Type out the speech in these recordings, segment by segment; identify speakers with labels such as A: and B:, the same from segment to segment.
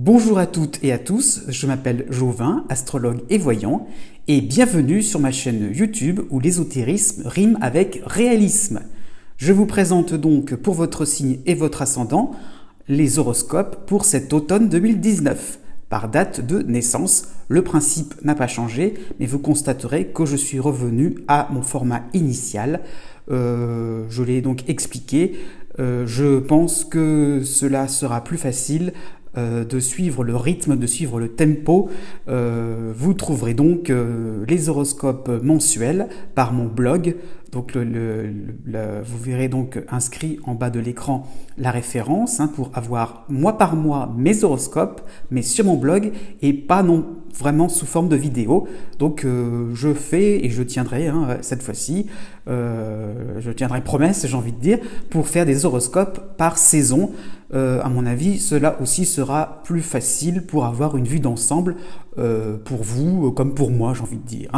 A: Bonjour à toutes et à tous, je m'appelle Jovin, astrologue et voyant, et bienvenue sur ma chaîne YouTube où l'ésotérisme rime avec réalisme. Je vous présente donc pour votre signe et votre ascendant les horoscopes pour cet automne 2019. Par date de naissance, le principe n'a pas changé, mais vous constaterez que je suis revenu à mon format initial. Je l'ai donc expliqué. Je pense que cela sera plus facile de suivre le rythme, de suivre le tempo. Vous trouverez donc les horoscopes mensuels par mon blog. Donc vous verrez donc inscrit en bas de l'écran la référence pour avoir mois par mois mes horoscopes, mais sur mon blog et pas non vraiment sous forme de vidéo. Donc je fais et je tiendrai cette fois-ci, je tiendrai promesse, j'ai envie de dire, pour faire des horoscopes par saison. À mon avis, cela aussi sera plus facile pour avoir une vue d'ensemble pour vous comme pour moi, j'ai envie de dire.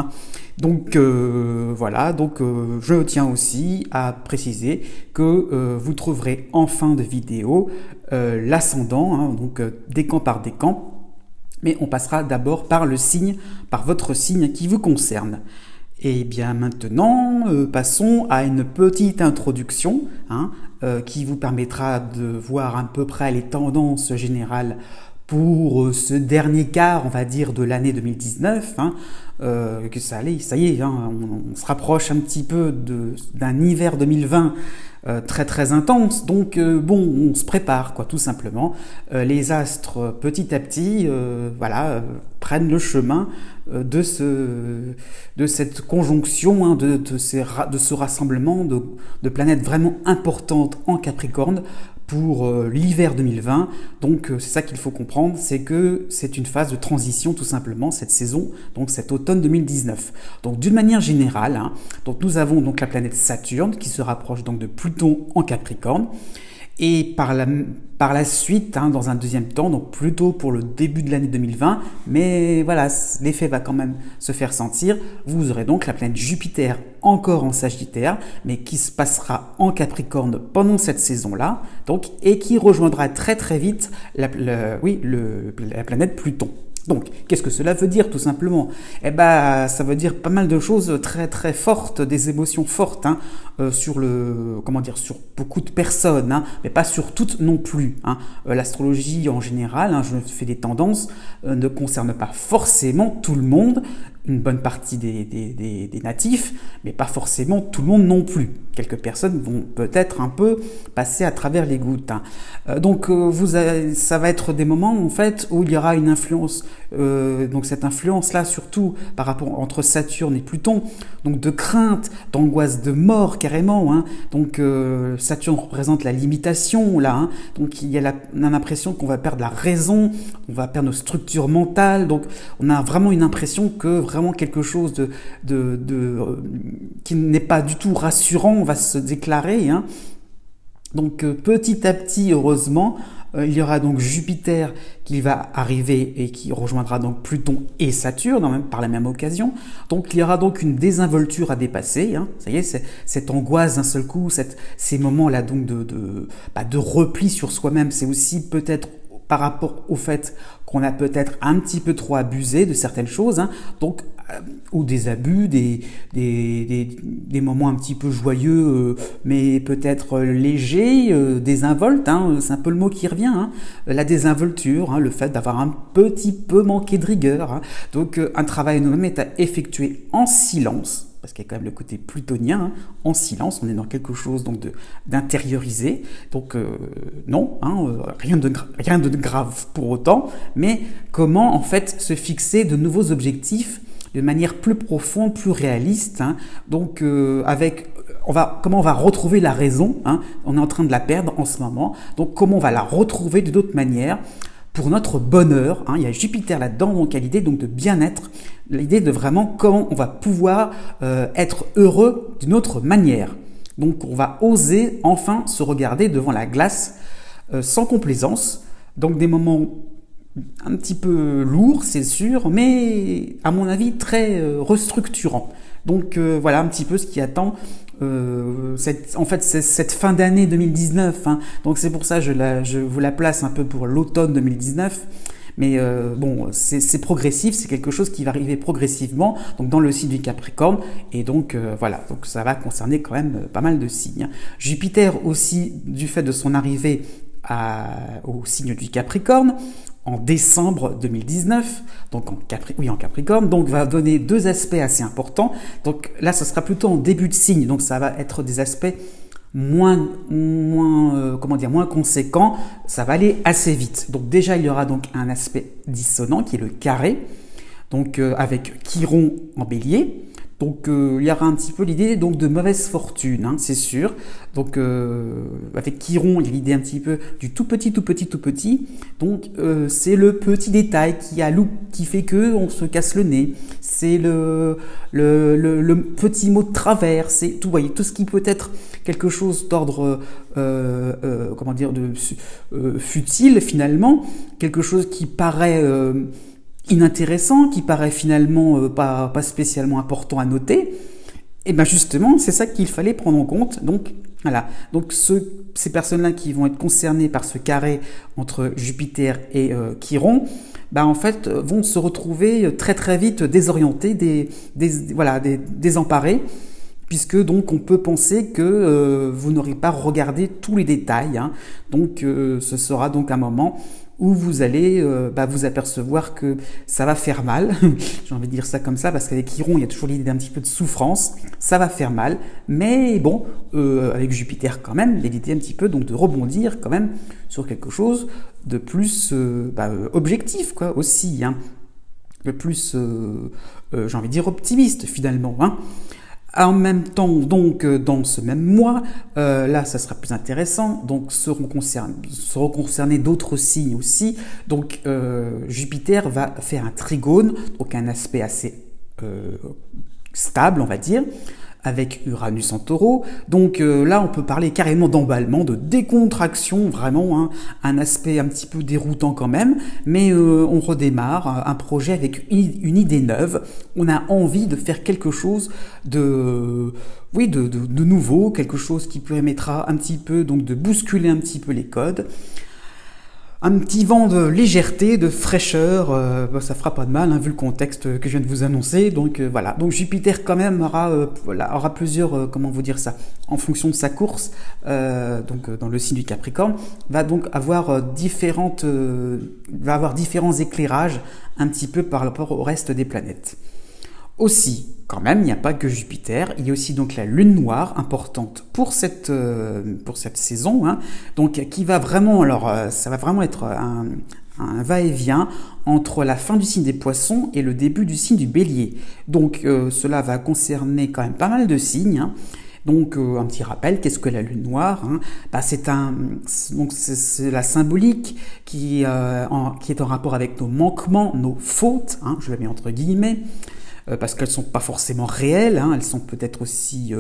A: Donc voilà, donc je tiens aussi à préciser que vous trouverez en fin de vidéo l'ascendant, donc décan par décan. Mais on passera d'abord par le signe, par votre signe qui vous concerne. Et bien maintenant, passons à une petite introduction qui vous permettra de voir à peu près les tendances générales pour ce dernier quart, on va dire, de l'année 2019. Que ça y est, on se rapproche un petit peu d'un hiver 2020 très intense, donc bon, on se prépare quoi, tout simplement. Les astres petit à petit, prennent le chemin de cette conjonction, de ce rassemblement de planètes vraiment importantes en Capricorne pour l'hiver 2020. Donc c'est ça qu'il faut comprendre, c'est que c'est une phase de transition tout simplement, cette saison, donc cet automne 2019. Donc d'une manière générale, donc nous avons donc la planète Saturne qui se rapproche donc de Pluton en Capricorne. Et par la suite, dans un deuxième temps, donc plutôt pour le début de l'année 2020, mais voilà, l'effet va quand même se faire sentir. Vous aurez donc la planète Jupiter encore en Sagittaire, mais qui se passera en Capricorne pendant cette saison-là, donc, et qui rejoindra très vite la planète Pluton. Donc, qu'est-ce que cela veut dire tout simplement? Ça veut dire pas mal de choses très fortes, des émotions fortes sur beaucoup de personnes, mais pas sur toutes non plus. L'astrologie en général, je fais des tendances, ne concerne pas forcément tout le monde, une bonne partie des natifs, mais pas forcément tout le monde non plus. Quelques personnes vont peut-être un peu passer à travers les gouttes. Donc ça va être des moments en fait où il y aura une influence, donc cette influence-là surtout par rapport entre Saturne et Pluton, donc de crainte, d'angoisse de mort carrément. Donc Saturne représente la limitation là, donc on a l'impression qu'on va perdre la raison, on va perdre nos structures mentales, donc on a vraiment une impression que vraiment quelque chose qui n'est pas du tout rassurant va se déclarer. Donc petit à petit, heureusement, il y aura donc Jupiter qui va arriver et qui rejoindra donc Pluton et Saturne par la même occasion. Donc il y aura donc une désinvolture à dépasser. Ça y est, cette angoisse d'un seul coup, ces moments-là donc de repli sur soi-même, c'est aussi peut-être par rapport au fait qu'on a peut-être un petit peu trop abusé de certaines choses, donc ou des abus, des moments un petit peu joyeux, mais peut-être légers, désinvoltes, c'est un peu le mot qui revient, la désinvolture, le fait d'avoir un petit peu manqué de rigueur. Donc un travail nous-mêmes est à effectuer en silence, parce qu'il y a quand même le côté plutonien, en silence, on est dans quelque chose donc d'intériorisé, donc non, rien de grave pour autant, mais comment en fait se fixer de nouveaux objectifs de manière plus profonde, plus réaliste, donc comment on va retrouver la raison, on est en train de la perdre en ce moment, donc comment on va la retrouver de d'autres manières, pour notre bonheur, il y a Jupiter là-dedans, donc il y a l'idée donc de bien-être, l'idée de vraiment comment on va pouvoir être heureux d'une autre manière. Donc on va oser enfin se regarder devant la glace sans complaisance, donc des moments un petit peu lourds, c'est sûr, mais à mon avis très restructurants. Donc voilà un petit peu ce qui attend cette fin d'année 2019. Donc c'est pour ça que je vous la place un peu pour l'automne 2019. Mais bon, c'est progressif, c'est quelque chose qui va arriver progressivement, donc dans le signe du Capricorne, et donc voilà, donc ça va concerner quand même pas mal de signes. Jupiter aussi, du fait de son arrivée au signe du Capricorne, en décembre 2019, donc en Capricorne, donc va donner deux aspects assez importants. Donc là, ce sera plutôt en début de signe, donc ça va être des aspects moins conséquents, ça va aller assez vite. Donc déjà, il y aura donc un aspect dissonant qui est le carré, donc avec Chiron en Bélier. Donc il y aura un petit peu l'idée donc de mauvaise fortune, hein, c'est sûr. Donc avec Chiron, il y a l'idée un petit peu du tout petit. Donc c'est le petit détail qui fait que on se casse le nez. C'est le petit mot de travers. C'est tout, voyez, tout ce qui peut être quelque chose d'ordre futile finalement, quelque chose qui paraît inintéressant, qui paraît finalement pas spécialement important à noter, et bien justement, c'est ça qu'il fallait prendre en compte. Donc voilà, donc ces personnes-là qui vont être concernées par ce carré entre Jupiter et Chiron, en fait, vont se retrouver très très vite désorientés, désemparés, puisque donc on peut penser que vous n'aurez pas regardé tous les détails, hein. Donc ce sera donc un moment où vous allez vous apercevoir que ça va faire mal. J'ai envie de dire ça comme ça, parce qu'avec Chiron, il y a toujours l'idée d'un petit peu de souffrance. Ça va faire mal, mais bon, avec Jupiter quand même, il y a l'idée un petit peu donc de rebondir quand même sur quelque chose de plus objectif, quoi, aussi, hein. Le plus, j'ai envie de dire, optimiste finalement, hein. En même temps, donc, dans ce même mois, là, ça sera plus intéressant, donc seront concernés d'autres signes aussi. Donc, Jupiter va faire un trigone, donc un aspect assez stable, on va dire, avec Uranus en Taureau. Donc là, on peut parler carrément d'emballement, de décontraction, vraiment, hein, un aspect un petit peu déroutant quand même, mais on redémarre un projet avec une idée neuve. On a envie de faire quelque chose de nouveau, quelque chose qui permettra un petit peu donc de bousculer un petit peu les codes. Un petit vent de légèreté, de fraîcheur, ça fera pas de mal, hein, vu le contexte que je viens de vous annoncer. Donc voilà. Donc Jupiter quand même aura plusieurs, comment vous dire ça, en fonction de sa course, donc dans le signe du Capricorne, va donc avoir différents éclairages un petit peu par rapport au reste des planètes. Aussi, quand même, il n'y a pas que Jupiter, il y a aussi donc la Lune noire, importante pour cette saison, hein, donc qui va vraiment, ça va vraiment être un va-et-vient entre la fin du signe des Poissons et le début du signe du Bélier. Donc cela va concerner quand même pas mal de signes, hein. Donc un petit rappel, qu'est-ce que la Lune noire, hein? C'est la symbolique qui est en rapport avec nos manquements, nos fautes, hein, je le mets entre guillemets, parce qu'elles ne sont pas forcément réelles, hein, elles sont peut-être aussi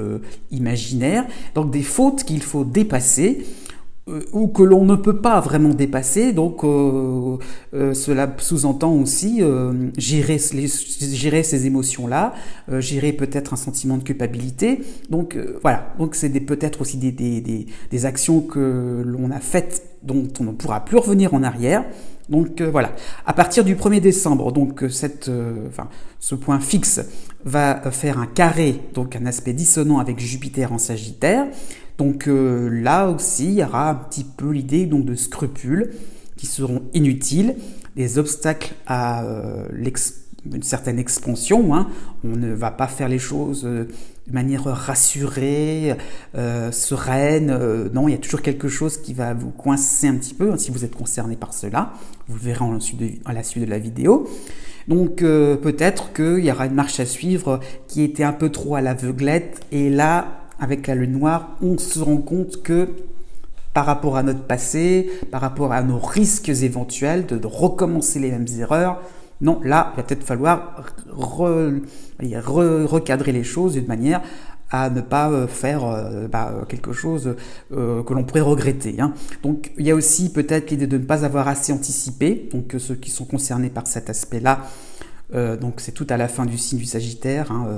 A: imaginaires, donc des fautes qu'il faut dépasser, ou que l'on ne peut pas vraiment dépasser, donc cela sous-entend aussi gérer ces émotions-là, gérer peut-être un sentiment de culpabilité, donc voilà, donc c'est peut-être aussi des actions que l'on a faites dont on ne pourra plus revenir en arrière. Donc voilà, à partir du 1er décembre, donc ce point fixe va faire un carré, donc un aspect dissonant avec Jupiter en Sagittaire. Donc là aussi, il y aura un petit peu l'idée donc de scrupules qui seront inutiles, des obstacles à une certaine expansion, hein. On ne va pas faire les choses de manière rassurée, sereine. Non, il y a toujours quelque chose qui va vous coincer un petit peu, hein, si vous êtes concerné par cela. Vous le verrez à la suite de la vidéo. Donc peut-être qu'il y aura une marche à suivre qui était un peu trop à l'aveuglette. Et là, avec la Lune noire, on se rend compte que par rapport à notre passé, par rapport à nos risques éventuels de recommencer les mêmes erreurs, non, là, il va peut-être falloir recadrer les choses d'une manière à ne pas faire quelque chose que l'on pourrait regretter, hein. Donc, il y a aussi peut-être l'idée de ne pas avoir assez anticipé, donc ceux qui sont concernés par cet aspect-là, donc c'est tout à la fin du signe du Sagittaire, hein,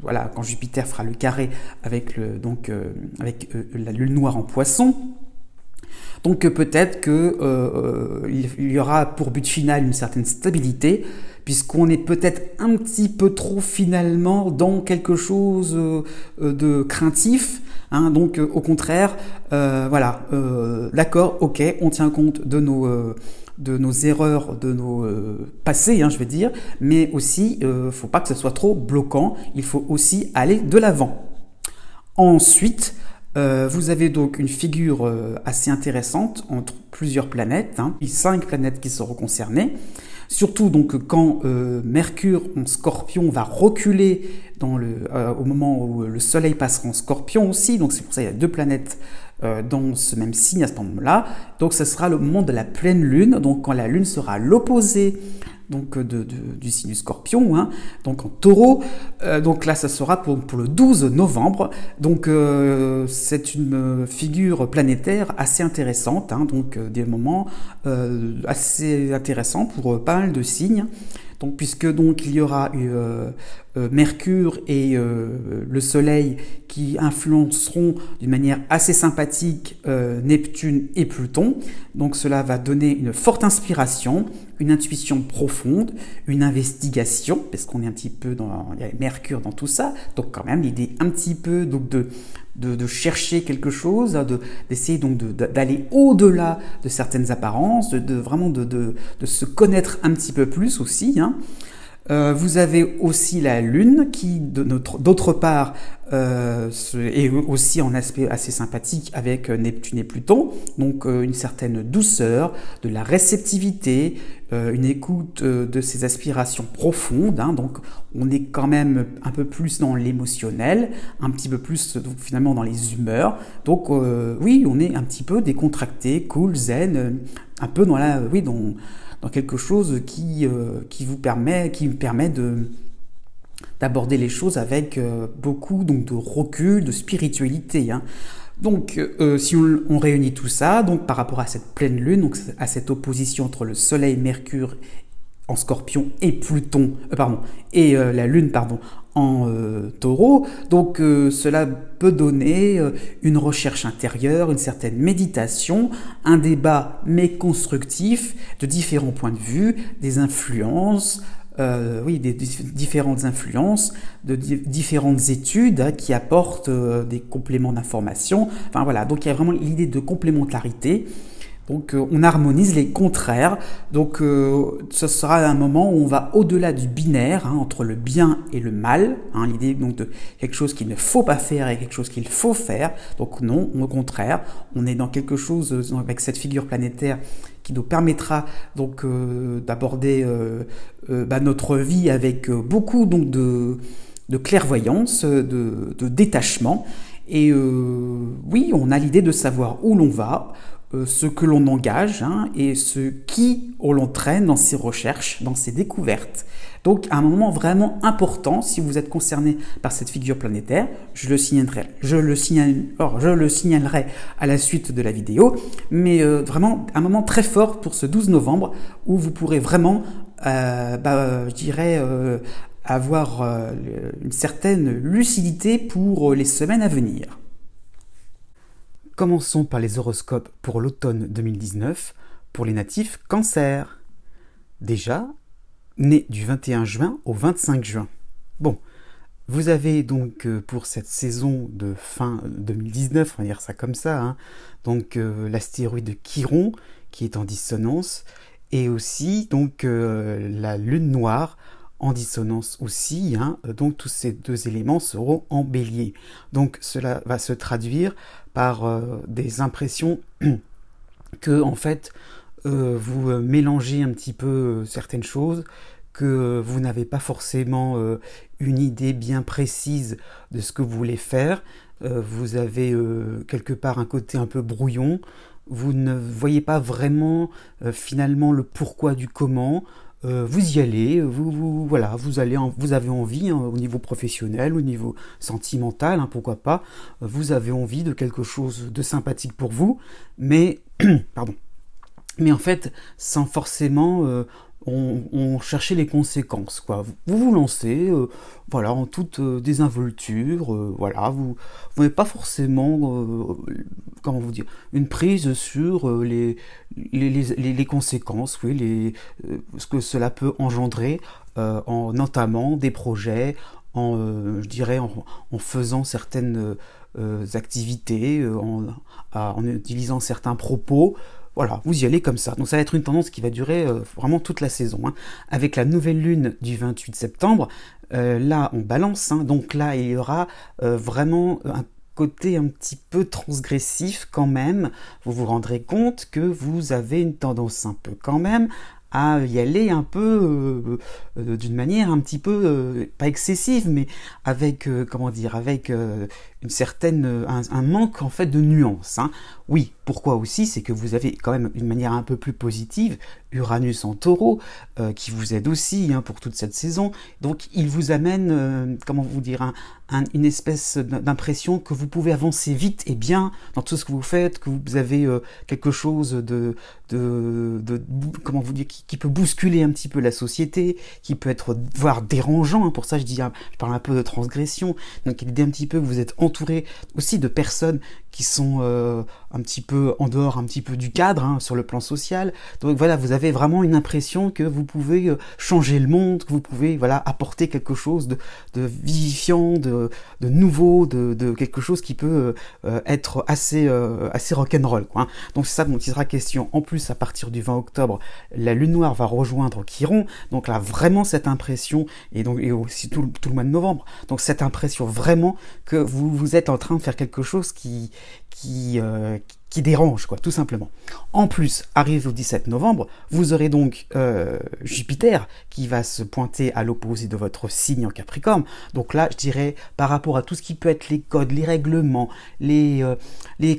A: voilà, quand Jupiter fera le carré avec la Lune noire en Poisson. Donc peut-être que il y aura pour but final une certaine stabilité, puisqu'on est peut-être un petit peu trop finalement dans quelque chose de craintif. Hein, donc au contraire, voilà, d'accord, ok, on tient compte de nos erreurs, de nos passés, hein, je vais dire, mais aussi, faut pas que ce soit trop bloquant, il faut aussi aller de l'avant. Ensuite, vous avez donc une figure assez intéressante entre plusieurs planètes, hein, 5 planètes qui seront concernées. Surtout donc quand Mercure en Scorpion va reculer au moment où le Soleil passera en Scorpion aussi, donc c'est pour ça qu'il y a 2 planètes dans ce même signe à ce moment-là. Donc ce sera le moment de la pleine Lune, donc quand la Lune sera à l'opposé donc du signe du Scorpion, hein, donc en Taureau. Donc là, ça sera pour le 12 novembre. Donc c'est une figure planétaire assez intéressante, hein, donc des moments assez intéressants pour pas mal de signes. Donc, puisque donc il y aura Mercure et le Soleil qui influenceront d'une manière assez sympathique Neptune et Pluton. Donc cela va donner une forte inspiration, une intuition profonde, une investigation, parce qu'on est un petit peu il y a Mercure dans tout ça, donc quand même l'idée un petit peu donc de chercher quelque chose, d'essayer donc d'aller au-delà de certaines apparences, vraiment de se connaître un petit peu plus aussi, hein. Vous avez aussi la Lune qui, d'autre part, est aussi en aspect assez sympathique avec Neptune et Pluton, donc une certaine douceur, de la réceptivité, une écoute de ses aspirations profondes, hein, donc on est quand même un peu plus dans l'émotionnel, un petit peu plus donc, finalement dans les humeurs, donc oui, on est un petit peu décontracté, cool, zen, un peu dans dans quelque chose qui me permet d'aborder les choses avec beaucoup donc de recul, de spiritualité, hein. Donc, si on réunit tout ça, donc par rapport à cette pleine lune, donc à cette opposition entre le Soleil, Mercure en Scorpion et la Lune, en Taureau, donc cela peut donner une recherche intérieure, une certaine méditation, un débat mais constructif de différents points de vue, des influences. Des différentes influences, de différentes études, hein, qui apportent des compléments d'information. Enfin voilà, donc il y a vraiment l'idée de complémentarité. Donc on harmonise les contraires. Donc ce sera un moment où on va au-delà du binaire, hein, entre le bien et le mal, hein, l'idée donc de quelque chose qu'il ne faut pas faire et quelque chose qu'il faut faire. Donc non, au contraire, on est dans quelque chose avec cette figure planétaire qui nous permettra donc d'aborder notre vie avec beaucoup donc de clairvoyance, de détachement. Et oui, on a l'idée de savoir où l'on va, ce que l'on engage, hein, et qui on l'entraîne dans ses recherches, dans ses découvertes. Donc un moment vraiment important, si vous êtes concerné par cette figure planétaire, je le signalerai à la suite de la vidéo, mais vraiment un moment très fort pour ce 12 novembre où vous pourrez vraiment, je dirais, avoir une certaine lucidité pour les semaines à venir. Commençons par les horoscopes pour l'automne 2019 pour les natifs Cancer. Déjà, né du 21 juin au 25 juin. Bon, vous avez donc pour cette saison de fin 2019, on va dire ça comme ça, hein, donc l'astéroïde Chiron qui est en dissonance, et aussi donc la lune noire en dissonance aussi, hein, donc tous ces deux éléments seront en bélier. Donc cela va se traduire par des impressions que en fait vous mélangez un petit peu certaines choses, que vous n'avez pas forcément une idée bien précise de ce que vous voulez faire, vous avez quelque part un côté un peu brouillon, vous ne voyez pas vraiment finalement le pourquoi du comment. Vous y allez, vous avez envie, hein, au niveau professionnel, au niveau sentimental, hein, pourquoi pas, vous avez envie de quelque chose de sympathique pour vous, mais, mais en fait, sans forcément on cherchait les conséquences, quoi. Vous vous lancez, voilà, en toute désinvolture, voilà, vous n'avez pas forcément, comment vous dire, une prise sur les conséquences, oui, ce que cela peut engendrer en entamant des projets, je dirais, en faisant certaines activités, en utilisant certains propos. Voilà, vous y allez comme ça. Donc ça va être une tendance qui va durer vraiment toute la saison, hein. Avec la nouvelle lune du 28 septembre, là on balance, hein. Donc là il y aura vraiment un côté un petit peu transgressif quand même. Vous vous rendrez compte que vous avez une tendance un peu quand même à y aller un peu d'une manière un petit peu pas excessive, mais avec comment dire, avec une certaine un manque en fait de nuance, hein. Oui, pourquoi aussi, c'est que vous avez quand même une manière un peu plus positive, Uranus en Taureau, qui vous aide aussi, hein, pour toute cette saison. Donc il vous amène, comment vous dire, une espèce d'impression que vous pouvez avancer vite et bien dans tout ce que vous faites, que vous avez quelque chose de comment vous dire, qui peut bousculer un petit peu la société, qui peut être voire dérangeant, hein. Pour ça je parle un peu de transgression. Donc l'idée un petit peu que vous êtes entouré aussi de personnes qui sont un petit peu en dehors, un petit peu du cadre, hein, sur le plan social. Donc voilà, vous avez vraiment une impression que vous pouvez changer le monde, que vous pouvez voilà apporter quelque chose de vivifiant, de nouveau, de quelque chose qui peut être assez rock'n'roll, quoi, hein. Donc c'est ça dont il sera question. En plus, à partir du 20 octobre, la lune noire va rejoindre Chiron. Donc là, vraiment cette impression, et aussi tout le mois de novembre. Donc cette impression vraiment que vous êtes en train de faire quelque chose qui dérange, quoi, tout simplement. En plus, arrive au 17 novembre, vous aurez donc Jupiter qui va se pointer à l'opposé de votre signe en Capricorne. Donc là, je dirais, par rapport à tout ce qui peut être les codes, les règlements, les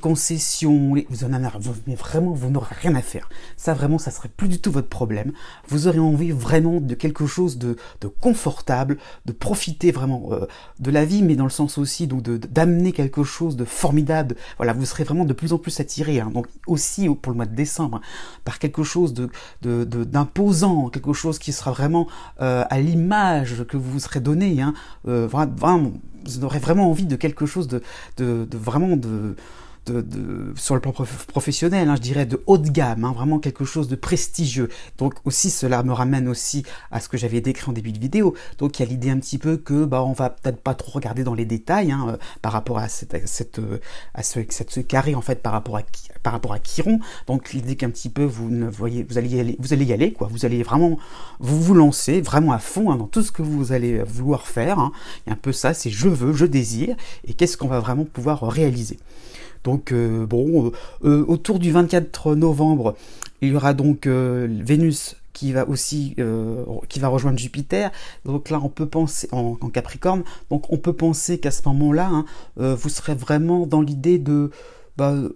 A: concessions, mais vraiment, vous n'aurez rien à faire. Ça, vraiment, ça serait plus du tout votre problème. Vous aurez envie vraiment de quelque chose de confortable, de profiter vraiment de la vie, mais dans le sens aussi donc d'amener quelque chose de formidable. Voilà, vous serez vraiment de plus en plus attiré, hein. Donc aussi pour le mois de décembre, hein, par quelque chose d'imposant, quelque chose qui sera vraiment à l'image que vous vous serez donné, hein. Vraiment, vous aurez vraiment envie de quelque chose vraiment sur le plan professionnel, hein, je dirais de haut de gamme, hein, vraiment quelque chose de prestigieux. Donc aussi cela me ramène aussi à ce que j'avais décrit en début de vidéo. Donc il y a l'idée un petit peu que on va peut-être pas trop regarder dans les détails, hein, par rapport à ce carré en fait par rapport à Chiron. Donc l'idée qu'un petit peu vous allez y aller, quoi. Vous allez vraiment vous lancer vraiment à fond, hein, dans tout ce que vous allez vouloir faire, hein. Et un peu ça, c'est je veux, je désire, et qu'est-ce qu'on va vraiment pouvoir réaliser. Donc autour du 24 novembre, il y aura donc Vénus qui va rejoindre Jupiter. Donc là, on peut penser en Capricorne. Donc on peut penser qu'à ce moment-là, hein, vous serez vraiment dans l'idée de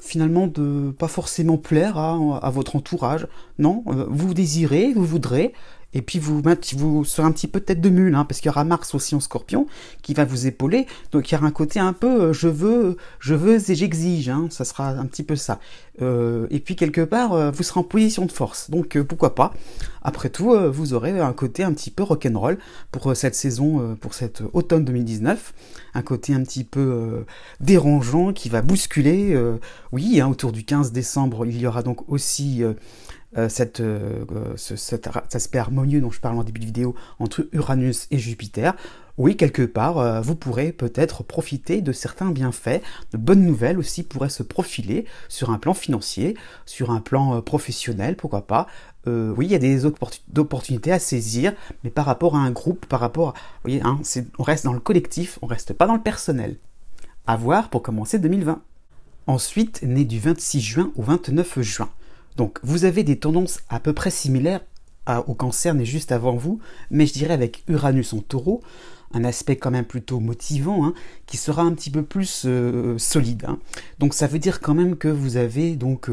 A: finalement de pas forcément plaire à votre entourage. Non, vous désirez, vous voudrez. Et puis vous serez un petit peu tête de mule, hein, parce qu'il y aura Mars aussi en Scorpion qui va vous épauler. Donc il y aura un côté un peu je veux et j'exige, hein, ça sera un petit peu ça. Et puis quelque part vous serez en position de force. Donc pourquoi pas. Après tout, vous aurez un côté un petit peu rock'n'roll pour cette saison, pour cet automne 2019. Un côté un petit peu dérangeant qui va bousculer. Oui, hein, autour du 15 décembre, il y aura donc aussi cet aspect harmonieux dont je parle en début de vidéo entre Uranus et Jupiter. Oui, quelque part, vous pourrez peut-être profiter de certains bienfaits, de bonnes nouvelles aussi pourraient se profiler sur un plan financier, sur un plan professionnel, pourquoi pas. Oui, il y a des opportunités à saisir, mais par rapport à un groupe, vous voyez, hein, on reste dans le collectif, on reste pas dans le personnel. À voir pour commencer 2020. Ensuite, né du 26 juin au 29 juin. Donc, vous avez des tendances à peu près similaires au Cancer, né juste avant vous, mais je dirais avec Uranus en Taureau, un aspect quand même plutôt motivant, hein, qui sera un petit peu plus solide, hein. Donc ça veut dire quand même que vous avez donc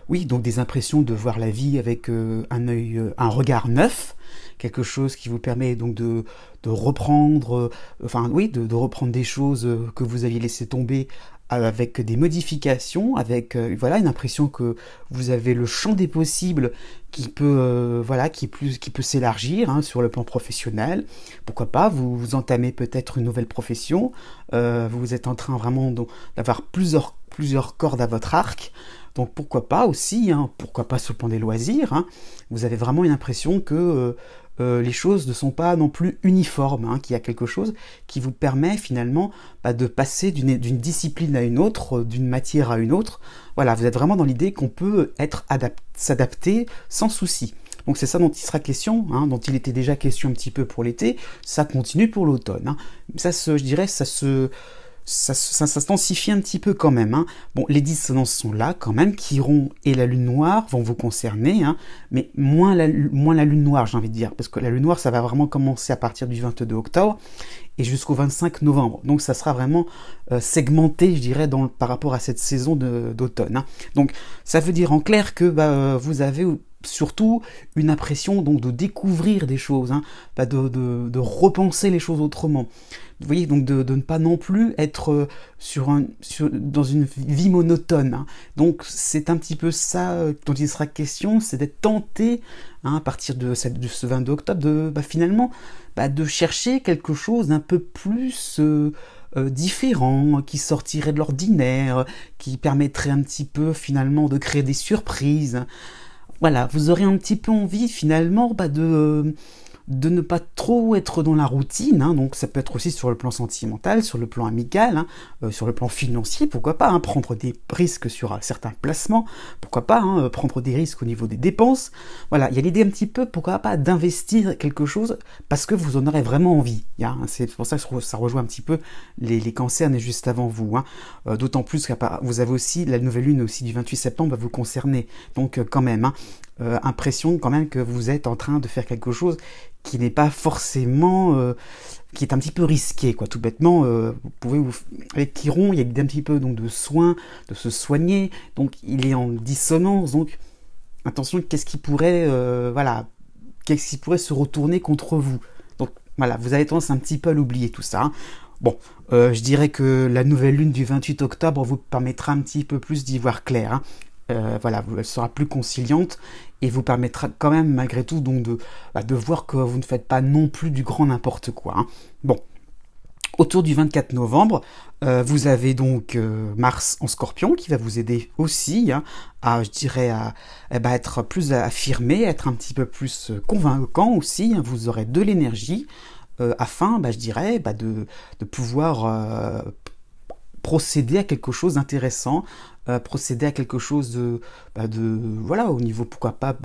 A: des impressions de voir la vie avec un regard neuf, quelque chose qui vous permet donc de reprendre, de reprendre des choses que vous aviez laissé tomber avec des modifications, avec voilà, une impression que vous avez le champ des possibles qui peut voilà, qui peut s'élargir, hein, sur le plan professionnel. Pourquoi pas, vous entamez peut-être une nouvelle profession, vous êtes en train vraiment d'avoir plusieurs cordes à votre arc. Donc pourquoi pas aussi, hein, pourquoi pas sur le plan des loisirs, hein, vous avez vraiment une impression que les choses ne sont pas non plus uniformes, hein, qu'il y a quelque chose qui vous permet finalement de passer d'une discipline à une autre, d'une matière à une autre. Voilà, vous êtes vraiment dans l'idée qu'on peut s'adapter sans souci. Donc c'est ça dont il sera question, hein, dont il était déjà question un petit peu pour l'été, ça continue pour l'automne. Hein. Je dirais, ça s'intensifie un petit peu quand même. Hein. Bon, les dissonances sont là quand même. Chiron et la lune noire vont vous concerner, hein, mais moins la lune noire, j'ai envie de dire, parce que la lune noire, ça va vraiment commencer à partir du 22 octobre et jusqu'au 25 novembre. Donc ça sera vraiment segmenté, je dirais, par rapport à cette saison d'automne. Hein. Donc ça veut dire en clair que vous avez surtout une impression donc de découvrir des choses, hein, de repenser les choses autrement. Vous voyez, donc de ne pas non plus être dans une vie monotone. Hein. Donc c'est un petit peu ça dont il sera question, c'est d'être tenté, hein, à partir de ce 22 octobre, finalement, de chercher quelque chose d'un peu plus différent, qui sortirait de l'ordinaire, qui permettrait un petit peu finalement de créer des surprises. Voilà, vous aurez un petit peu envie finalement de ne pas trop être dans la routine, hein, donc ça peut être aussi sur le plan sentimental, sur le plan amical, hein, sur le plan financier, pourquoi pas, hein, prendre des risques sur certains placements, pourquoi pas, hein, prendre des risques au niveau des dépenses. Voilà, il y a l'idée un petit peu, pourquoi pas, d'investir quelque chose parce que vous en aurez vraiment envie. Hein, c'est pour ça que ça rejoint un petit peu les cancers nés juste avant vous. Hein, d'autant plus que vous avez aussi la nouvelle lune aussi du 28 septembre va vous concerner, donc quand même, hein, impression quand même que vous êtes en train de faire quelque chose qui n'est pas forcément, qui est un petit peu risqué, quoi. Tout bêtement, vous pouvez avec Chiron, il y a un petit peu donc de soins, de se soigner, donc il est en dissonance, donc attention, qu'est-ce qui pourrait se retourner contre vous. Donc voilà, vous avez tendance un petit peu à l'oublier tout ça. Hein. Bon, je dirais que la nouvelle lune du 28 octobre vous permettra un petit peu plus d'y voir clair. Hein. Voilà, elle sera plus conciliante et vous permettra quand même malgré tout donc de voir que vous ne faites pas non plus du grand n'importe quoi. Hein. Bon, autour du 24 novembre, vous avez donc Mars en Scorpion qui va vous aider aussi, hein, je dirais, à être plus affirmé, être un petit peu plus convaincant aussi. Hein. Vous aurez de l'énergie afin, je dirais, de pouvoir procéder à quelque chose d'intéressant, procéder à quelque chose voilà, au niveau, pourquoi pas,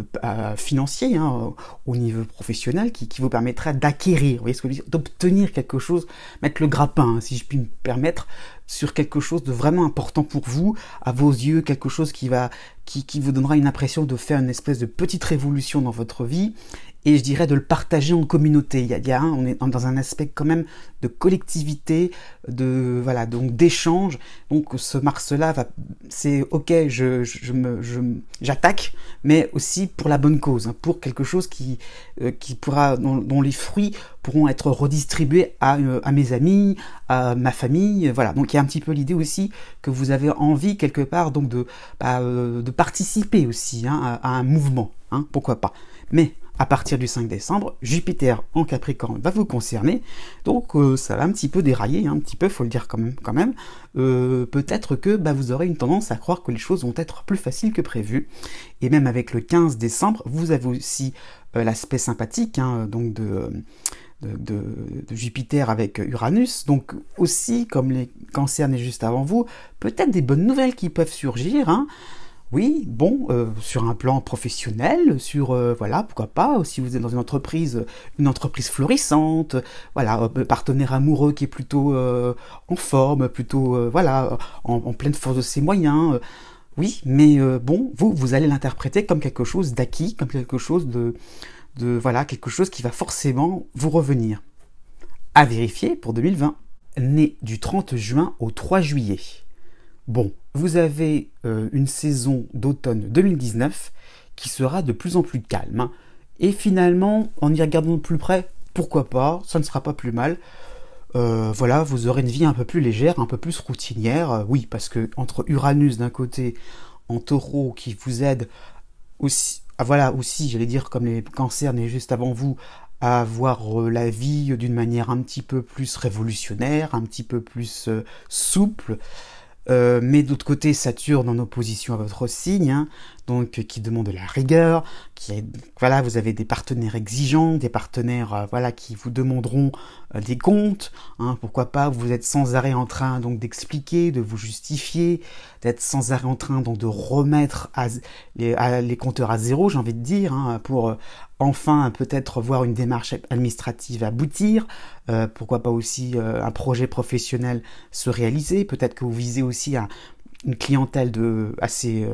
A: financier, hein, au niveau professionnel, qui vous permettra d'acquérir, vous voyez ce que je veux dire, d'obtenir quelque chose, mettre le grappin, hein, si je puis me permettre, sur quelque chose de vraiment important pour vous, à vos yeux, quelque chose qui vous donnera une impression de faire une espèce de petite révolution dans votre vie, et je dirais de le partager en communauté. On est dans un aspect quand même de collectivité, donc d'échange. Donc ce Mars-là c'est ok, j'attaque, mais aussi pour la bonne cause, hein, pour quelque chose qui pourra, dont les fruits pourront être redistribués à mes amis, à ma famille. Voilà. Donc il y a un petit peu l'idée aussi que vous avez envie quelque part donc de participer aussi, hein, à un mouvement. Hein, pourquoi pas. Mais à partir du 5 décembre, Jupiter en Capricorne va vous concerner, donc ça va un petit peu dérailler, hein, un petit peu, faut le dire quand même. Peut-être que vous aurez une tendance à croire que les choses vont être plus faciles que prévu, et même avec le 15 décembre, vous avez aussi l'aspect sympathique, hein, donc de Jupiter avec Uranus, donc aussi, comme les cancers nés juste avant vous, peut-être des bonnes nouvelles qui peuvent surgir, hein. Oui, bon, sur un plan professionnel, voilà, pourquoi pas, si vous êtes dans une entreprise florissante, voilà, partenaire amoureux qui est plutôt en forme, plutôt, voilà, en pleine force de ses moyens, oui, mais bon, vous allez l'interpréter comme quelque chose d'acquis, comme quelque chose voilà, quelque chose qui va forcément vous revenir. À vérifier pour 2020. Né du 30 juin au 3 juillet. Bon, vous avez une saison d'automne 2019 qui sera de plus en plus calme. Hein. Et finalement, en y regardant de plus près, pourquoi pas, ça ne sera pas plus mal. voilà, vous aurez une vie un peu plus légère, un peu plus routinière. Oui, parce que entre Uranus d'un côté, en taureau, qui vous aide aussi, voilà, aussi, j'allais dire, comme les cancers nés juste avant vous, à voir la vie d'une manière un petit peu plus révolutionnaire, un petit peu plus souple. Mais d'autre côté, Saturne en opposition à votre signe, hein, donc qui demande de la rigueur, voilà, vous avez des partenaires exigeants, des partenaires voilà, qui vous demanderont des comptes, hein, pourquoi pas, vous êtes sans arrêt en train donc d'expliquer, de vous justifier, d'être sans arrêt en train donc de remettre les compteurs à zéro, j'ai envie de dire, hein, pour enfin peut-être voir une démarche administrative aboutir, pourquoi pas aussi un projet professionnel se réaliser, peut-être que vous visez aussi à une clientèle assez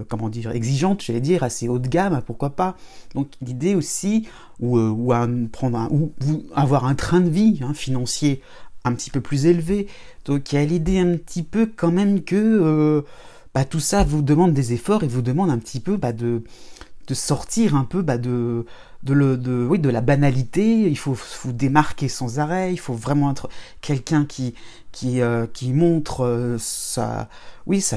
A: comment dire, exigeante, j'allais dire, assez haut de gamme, pourquoi pas. Donc l'idée aussi, ou avoir un train de vie financier un petit peu plus élevé. Donc il y a l'idée un petit peu quand même que tout ça vous demande des efforts et vous demande un petit peu de sortir un peu de la banalité. Il faut vous démarquer sans arrêt, il faut vraiment être quelqu'un qui montre sa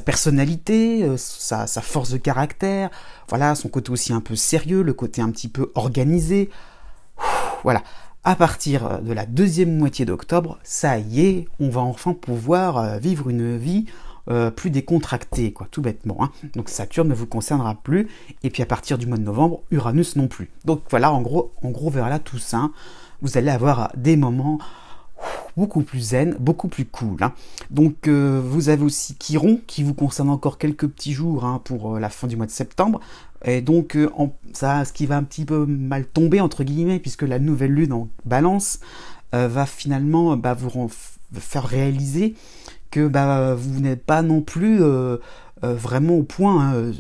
A: personnalité, sa force de caractère, voilà, son côté aussi un peu sérieux, le côté un petit peu organisé. Voilà, à partir de la deuxième moitié d'octobre, ça y est, on va enfin pouvoir vivre une vie plus décontractée, quoi, tout bêtement. Hein. Donc Saturne ne vous concernera plus, et puis à partir du mois de novembre, Uranus non plus. Donc voilà, en gros vers la Toussaint, vous allez avoir des moments beaucoup plus zen, beaucoup plus cool. Hein. Donc vous avez aussi Chiron, qui vous concerne encore quelques petits jours hein, pour la fin du mois de septembre. Et donc ce qui va un petit peu mal tomber, entre guillemets, puisque la nouvelle lune en balance va finalement vous faire réaliser que vous n'êtes pas non plus vraiment au point. Hein,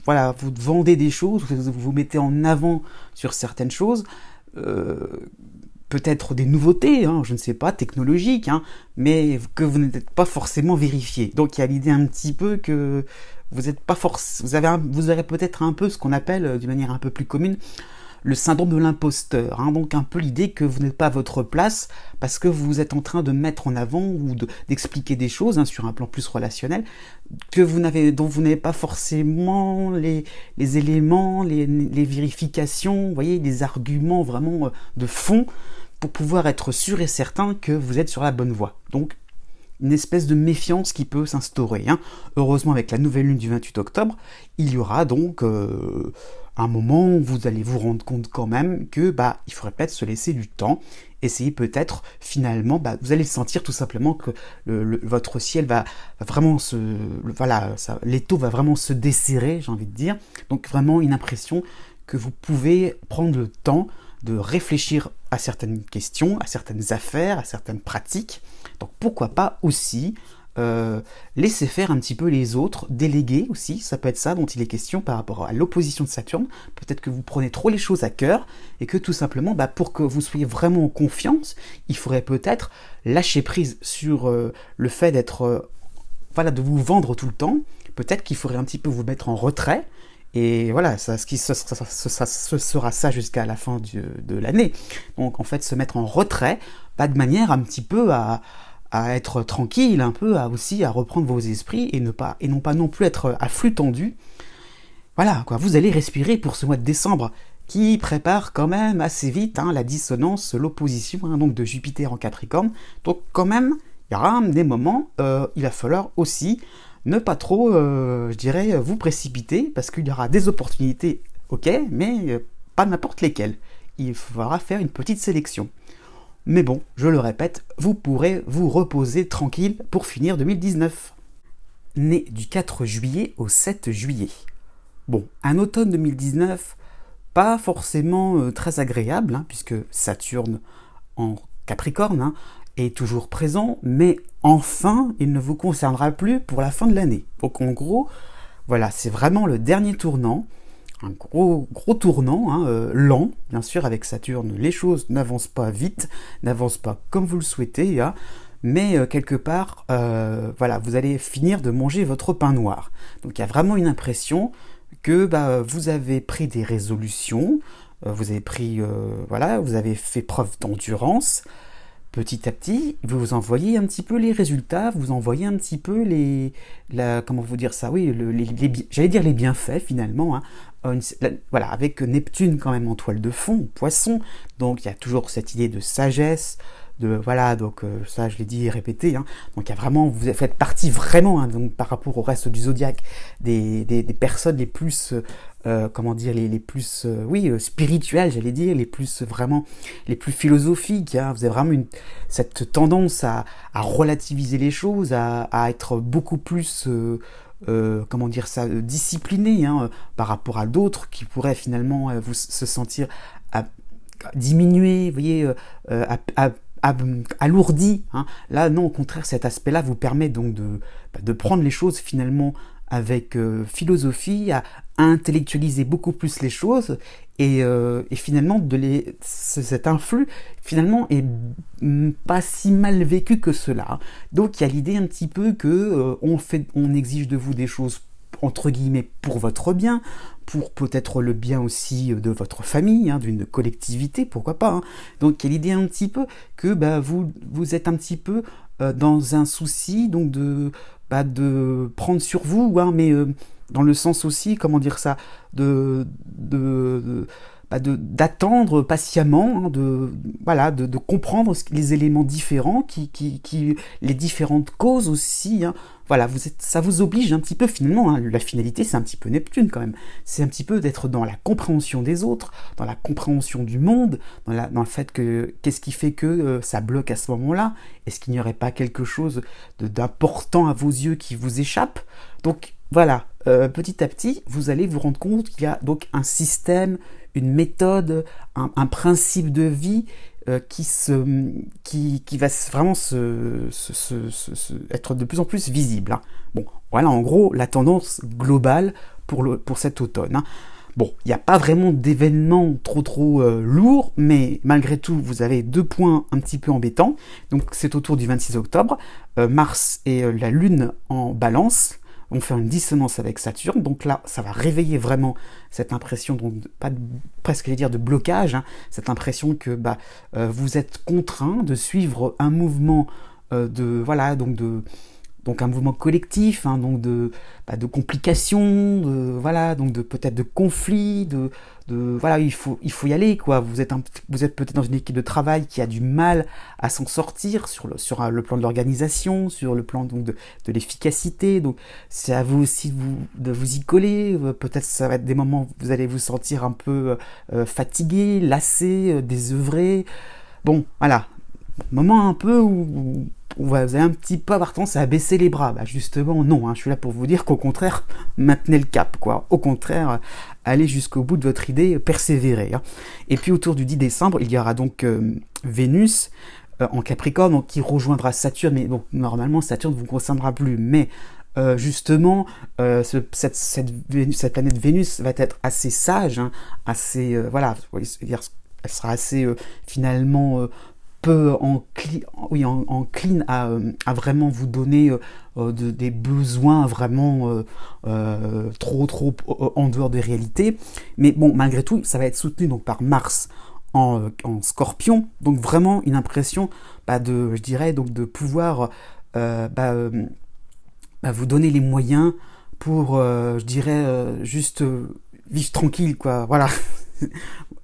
A: voilà, vous vendez des choses, vous vous mettez en avant sur certaines choses, peut-être des nouveautés, hein, je ne sais pas, technologiques, hein, mais que vous n'êtes pas forcément vérifié. Donc il y a l'idée un petit peu que vous n'êtes pas vous aurez peut-être un peu ce qu'on appelle, d'une manière un peu plus commune, le syndrome de l'imposteur, hein, donc un peu l'idée que vous n'êtes pas à votre place parce que vous êtes en train de mettre en avant ou d'expliquer des choses hein, sur un plan plus relationnel dont vous n'avez pas forcément les éléments, les vérifications, vous voyez, des arguments vraiment de fond pour pouvoir être sûr et certain que vous êtes sur la bonne voie. Donc une espèce de méfiance qui peut s'instaurer. Hein. Heureusement, avec la nouvelle lune du 28 octobre, il y aura donc un moment où vous allez vous rendre compte quand même que il faudrait peut-être se laisser du temps, essayer peut-être finalement, vous allez sentir tout simplement que votre ciel va vraiment l'étau va vraiment se desserrer, j'ai envie de dire. Donc vraiment une impression que vous pouvez prendre le temps de réfléchir à certaines questions, à certaines affaires, à certaines pratiques. Donc pourquoi pas aussi laisser faire un petit peu les autres, déléguer aussi, ça peut être ça dont il est question par rapport à l'opposition de Saturne. Peut-être que vous prenez trop les choses à cœur et que tout simplement, pour que vous soyez vraiment en confiance, il faudrait peut-être lâcher prise sur le fait d'être, de vous vendre tout le temps. Peut-être qu'il faudrait un petit peu vous mettre en retrait. Et voilà, ce sera ça jusqu'à la fin de l'année. Donc en fait, se mettre en retrait, de manière un petit peu à être tranquille, un peu aussi à reprendre vos esprits et non pas non plus être à flux tendu. Voilà, quoi, vous allez respirer pour ce mois de décembre qui prépare quand même assez vite la dissonance, l'opposition donc de Jupiter en Capricorne. Donc quand même, il y aura des moments, il va falloir aussi ne pas trop, je dirais, vous précipiter, parce qu'il y aura des opportunités, ok, mais pas n'importe lesquelles. Il faudra faire une petite sélection. Mais bon, je le répète, vous pourrez vous reposer tranquille pour finir 2019. Né du 4 juillet au 7 juillet. Bon, un automne 2019, pas forcément très agréable, puisque Saturne en Capricorne est toujours présent, mais enfin, il ne vous concernera plus pour la fin de l'année. Donc en gros, voilà, c'est vraiment le dernier tournant, un gros tournant, lent, bien sûr, avec Saturne, les choses n'avancent pas vite, n'avancent pas comme vous le souhaitez, mais quelque part, vous allez finir de manger votre pain noir. Donc il y a vraiment une impression que vous avez pris des résolutions, vous avez fait preuve d'endurance, petit à petit, vous envoyez un petit peu les résultats, vous envoyez un petit peu comment vous dire ça, oui, j'allais dire les bienfaits finalement, hein. Voilà, avec Neptune quand même en toile de fond, Poisson, donc il y a toujours cette idée de sagesse, voilà, donc ça je l'ai dit et répété, hein. Donc il y a vraiment, vous faites partie vraiment, hein, donc par rapport au reste du zodiaque, des personnes les plus comment dire, les plus oui, spirituelles, j'allais dire, les plus vraiment, les plus philosophiques, hein. Vous avez vraiment cette tendance à relativiser les choses, à être beaucoup plus comment dire ça, discipliné, hein, par rapport à d'autres qui pourraient finalement se sentir diminuer, vous voyez, alourdi, hein. Là non, au contraire, cet aspect là vous permet donc de prendre les choses finalement avec philosophie, à intellectualiser beaucoup plus les choses, et finalement cet influx finalement est pas si mal vécu que cela. Donc il y a l'idée un petit peu que on exige de vous des choses entre guillemets pour votre bien, pour peut-être le bien aussi de votre famille, hein, d'une collectivité, pourquoi pas, hein. Donc il y a l'idée un petit peu que vous êtes un petit peu dans un souci donc de prendre sur vous, hein, mais dans le sens aussi, comment dire ça, d'attendre patiemment, hein, voilà, de comprendre les éléments différents, les différentes causes aussi, hein. Voilà, ça vous oblige un petit peu finalement, hein, la finalité c'est un petit peu Neptune quand même, c'est un petit peu d'être dans la compréhension des autres, dans la compréhension du monde, dans le fait que qu'est-ce qui fait que ça bloque à ce moment-là, est-ce qu'il n'y aurait pas quelque chose d'important à vos yeux qui vous échappe? Donc voilà, petit à petit, vous allez vous rendre compte qu'il y a donc un système, une méthode, un principe de vie qui va vraiment être de plus en plus visible, hein. Bon, voilà en gros la tendance globale pour cet automne, hein. Bon, il n'y a pas vraiment d'événements trop lourds, mais malgré tout, vous avez 2 points un petit peu embêtants. Donc c'est autour du 26 octobre, Mars et la Lune en Balance vont faire une dissonance avec Saturne, donc là ça va réveiller vraiment cette impression, donc presque j'allais dire de blocage, hein, cette impression que vous êtes contraint de suivre un mouvement voilà, donc un mouvement collectif, hein, donc de complications, voilà, donc peut-être de conflits, voilà, il faut y aller, quoi. Vous êtes peut-être dans une équipe de travail qui a du mal à s'en sortir sur le plan de l'organisation, sur le plan donc de l'efficacité. Donc c'est à vous aussi de vous y coller. Peut-être ça va être des moments où vous allez vous sentir un peu fatigué, lassé, désœuvré. Bon, voilà, moment un peu où vous allez un petit peu avoir tendance à baisser les bras. Justement, non, hein, je suis là pour vous dire qu'au contraire, maintenez le cap, quoi. Au contraire, allez jusqu'au bout de votre idée, persévérez, hein. Et puis autour du 10 décembre, il y aura donc Vénus en Capricorne, donc, qui rejoindra Saturne, mais bon, normalement Saturne ne vous concernera plus, mais justement, cette planète Vénus va être assez sage, hein, assez, voilà, elle sera assez finalement peu encline à vraiment vous donner des besoins vraiment trop en dehors des réalités. Mais bon, malgré tout, ça va être soutenu donc par Mars en Scorpion, donc vraiment une impression je dirais donc de pouvoir vous donner les moyens pour je dirais juste vivre tranquille, quoi. Voilà.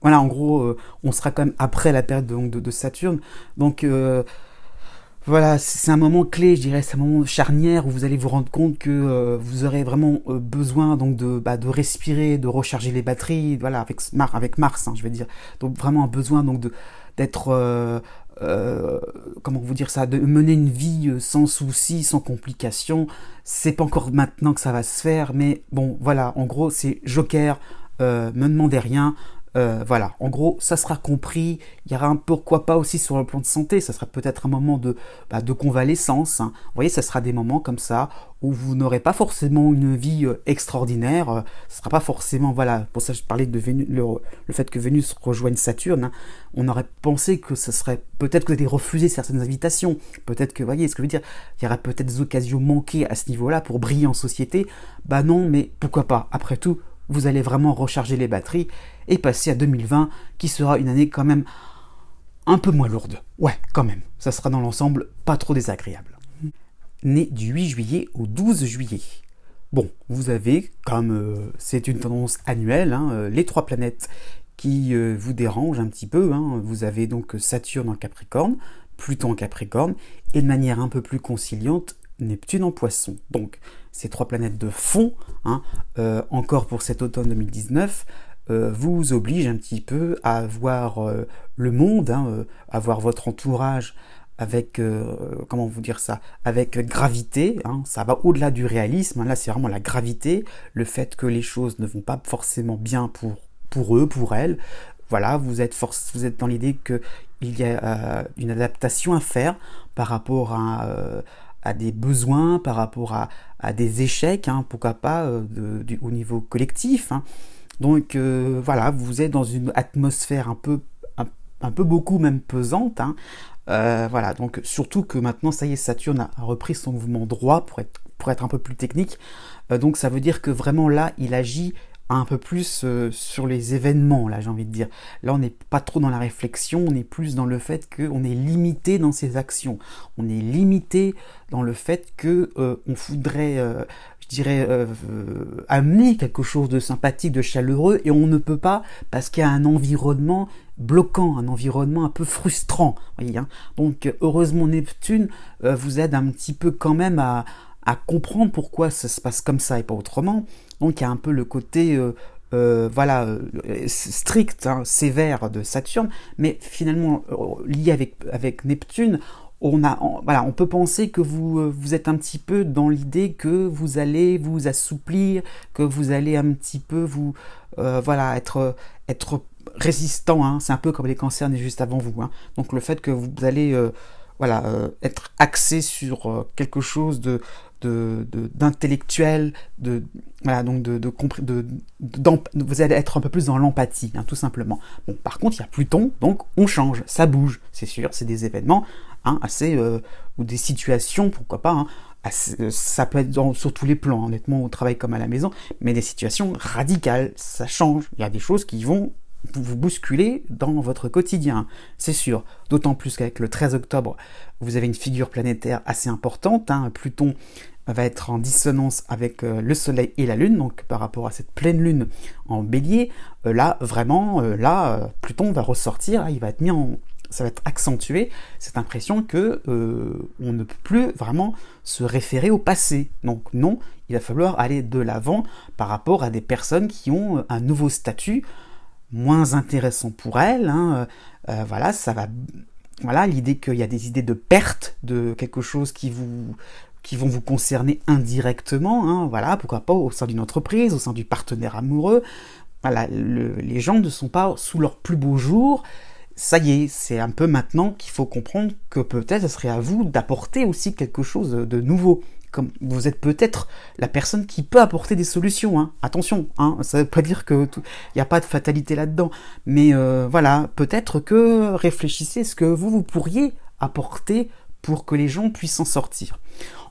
A: Voilà, en gros, on sera quand même après la période de Saturne. Donc, voilà, c'est un moment clé, je dirais, c'est un moment charnière où vous allez vous rendre compte que vous aurez vraiment besoin donc de respirer, de recharger les batteries, voilà, avec Mars, hein, je vais dire. Donc, vraiment un besoin donc d'être comment vous dire ça, de mener une vie sans soucis, sans complications. C'est pas encore maintenant que ça va se faire, mais bon, voilà, en gros, c'est Joker. Me demandez rien, voilà, en gros ça sera compris. Il y aura un pourquoi pas aussi sur le plan de santé, ça sera peut-être un moment de convalescence, hein. Vous voyez, ça sera des moments comme ça où vous n'aurez pas forcément une vie extraordinaire, ce sera pas forcément, voilà, pour ça je parlais de Vénus, le fait que Vénus rejoigne Saturne, hein. On aurait pensé que ce serait, peut-être que vous allez refuser certaines invitations, peut-être que, vous voyez ce que je veux dire, il y aura peut-être des occasions manquées à ce niveau-là pour briller en société. Non, mais pourquoi pas, après tout vous allez vraiment recharger les batteries et passer à 2020, qui sera une année quand même un peu moins lourde. Ouais, quand même, ça sera dans l'ensemble pas trop désagréable. Né du 8 juillet au 12 juillet. Bon, vous avez, comme c'est une tendance annuelle, les 3 planètes qui vous dérangent un petit peu. Vous avez donc Saturne en Capricorne, Pluton en Capricorne, et de manière un peu plus conciliante, Neptune en Poisson. Donc, ces 3 planètes de fond, encore pour cet automne 2019, vous obligent un petit peu à voir le monde, à voir votre entourage avec, comment vous dire ça, avec gravité, ça va au-delà du réalisme, là c'est vraiment la gravité, le fait que les choses ne vont pas forcément bien pour eux, pour elles, voilà, vous êtes dans l'idée qu'il y a une adaptation à faire par rapport à des besoins, par rapport à des échecs, pourquoi pas au niveau collectif, Donc voilà, vous êtes dans une atmosphère un peu beaucoup même pesante, voilà, donc surtout que maintenant, ça y est, Saturne a repris son mouvement droit pour être un peu plus technique. Donc ça veut dire que vraiment là, il agit un peu plus sur les événements, là j'ai envie de dire. Là on n'est pas trop dans la réflexion, on est plus dans le fait qu'on est limité dans ses actions. On est limité dans le fait que on voudrait, je dirais, amener quelque chose de sympathique, de chaleureux, et on ne peut pas parce qu'il y a un environnement bloquant, un environnement un peu frustrant. Voyez, Donc heureusement Neptune vous aide un petit peu quand même à comprendre pourquoi ça se passe comme ça et pas autrement. Donc il y a un peu le côté strict, sévère de Saturne, mais finalement lié avec Neptune, on peut penser que vous êtes un petit peu dans l'idée que vous allez vous assouplir, que vous allez un petit peu être résistant, c'est un peu comme les cancers nés juste avant vous, Donc le fait que vous allez être axé sur quelque chose d'intellectuel, vous allez être un peu plus dans l'empathie, tout simplement. Bon, par contre, il y a Pluton, donc on change, ça bouge, c'est sûr, c'est des événements assez ou des situations, pourquoi pas, ça peut être sur tous les plans, honnêtement, au travail comme à la maison, mais des situations radicales, ça change, il y a des choses qui vont vous bousculer dans votre quotidien, c'est sûr. D'autant plus qu'avec le 13 octobre, vous avez une figure planétaire assez importante. Pluton va être en dissonance avec le Soleil et la Lune, donc par rapport à cette pleine Lune en Bélier, là, vraiment, Pluton va ressortir, il va être ça va être accentué, cette impression que on ne peut plus vraiment se référer au passé. Donc non, il va falloir aller de l'avant par rapport à des personnes qui ont un nouveau statut, moins intéressant pour elles, ça va, l'idée qu'il y a des idées de perte de quelque chose qui vont vous concerner indirectement, pourquoi pas au sein d'une entreprise, au sein du partenaire amoureux, les gens ne sont pas sous leur plus beau jour. Ça y est, c'est un peu maintenant qu'il faut comprendre que peut-être ce serait à vous d'apporter aussi quelque chose de nouveau. Comme vous êtes peut-être la personne qui peut apporter des solutions. Attention, ça ne veut pas dire qu'il n'y a pas de fatalité là-dedans. Mais peut-être que réfléchissez ce que vous pourriez apporter pour que les gens puissent s'en sortir.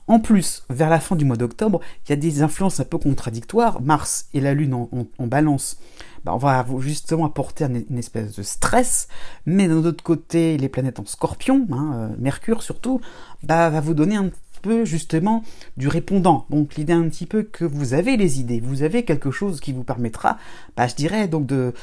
A: En plus, vers la fin du mois d'octobre, il y a des influences un peu contradictoires. Mars et la Lune en balance, on va justement apporter une espèce de stress, mais d'un autre côté, les planètes en Scorpion, Mercure surtout, va vous donner un peu justement du répondant. Donc l'idée un petit peu que vous avez les idées, vous avez quelque chose qui vous permettra, je dirais donc de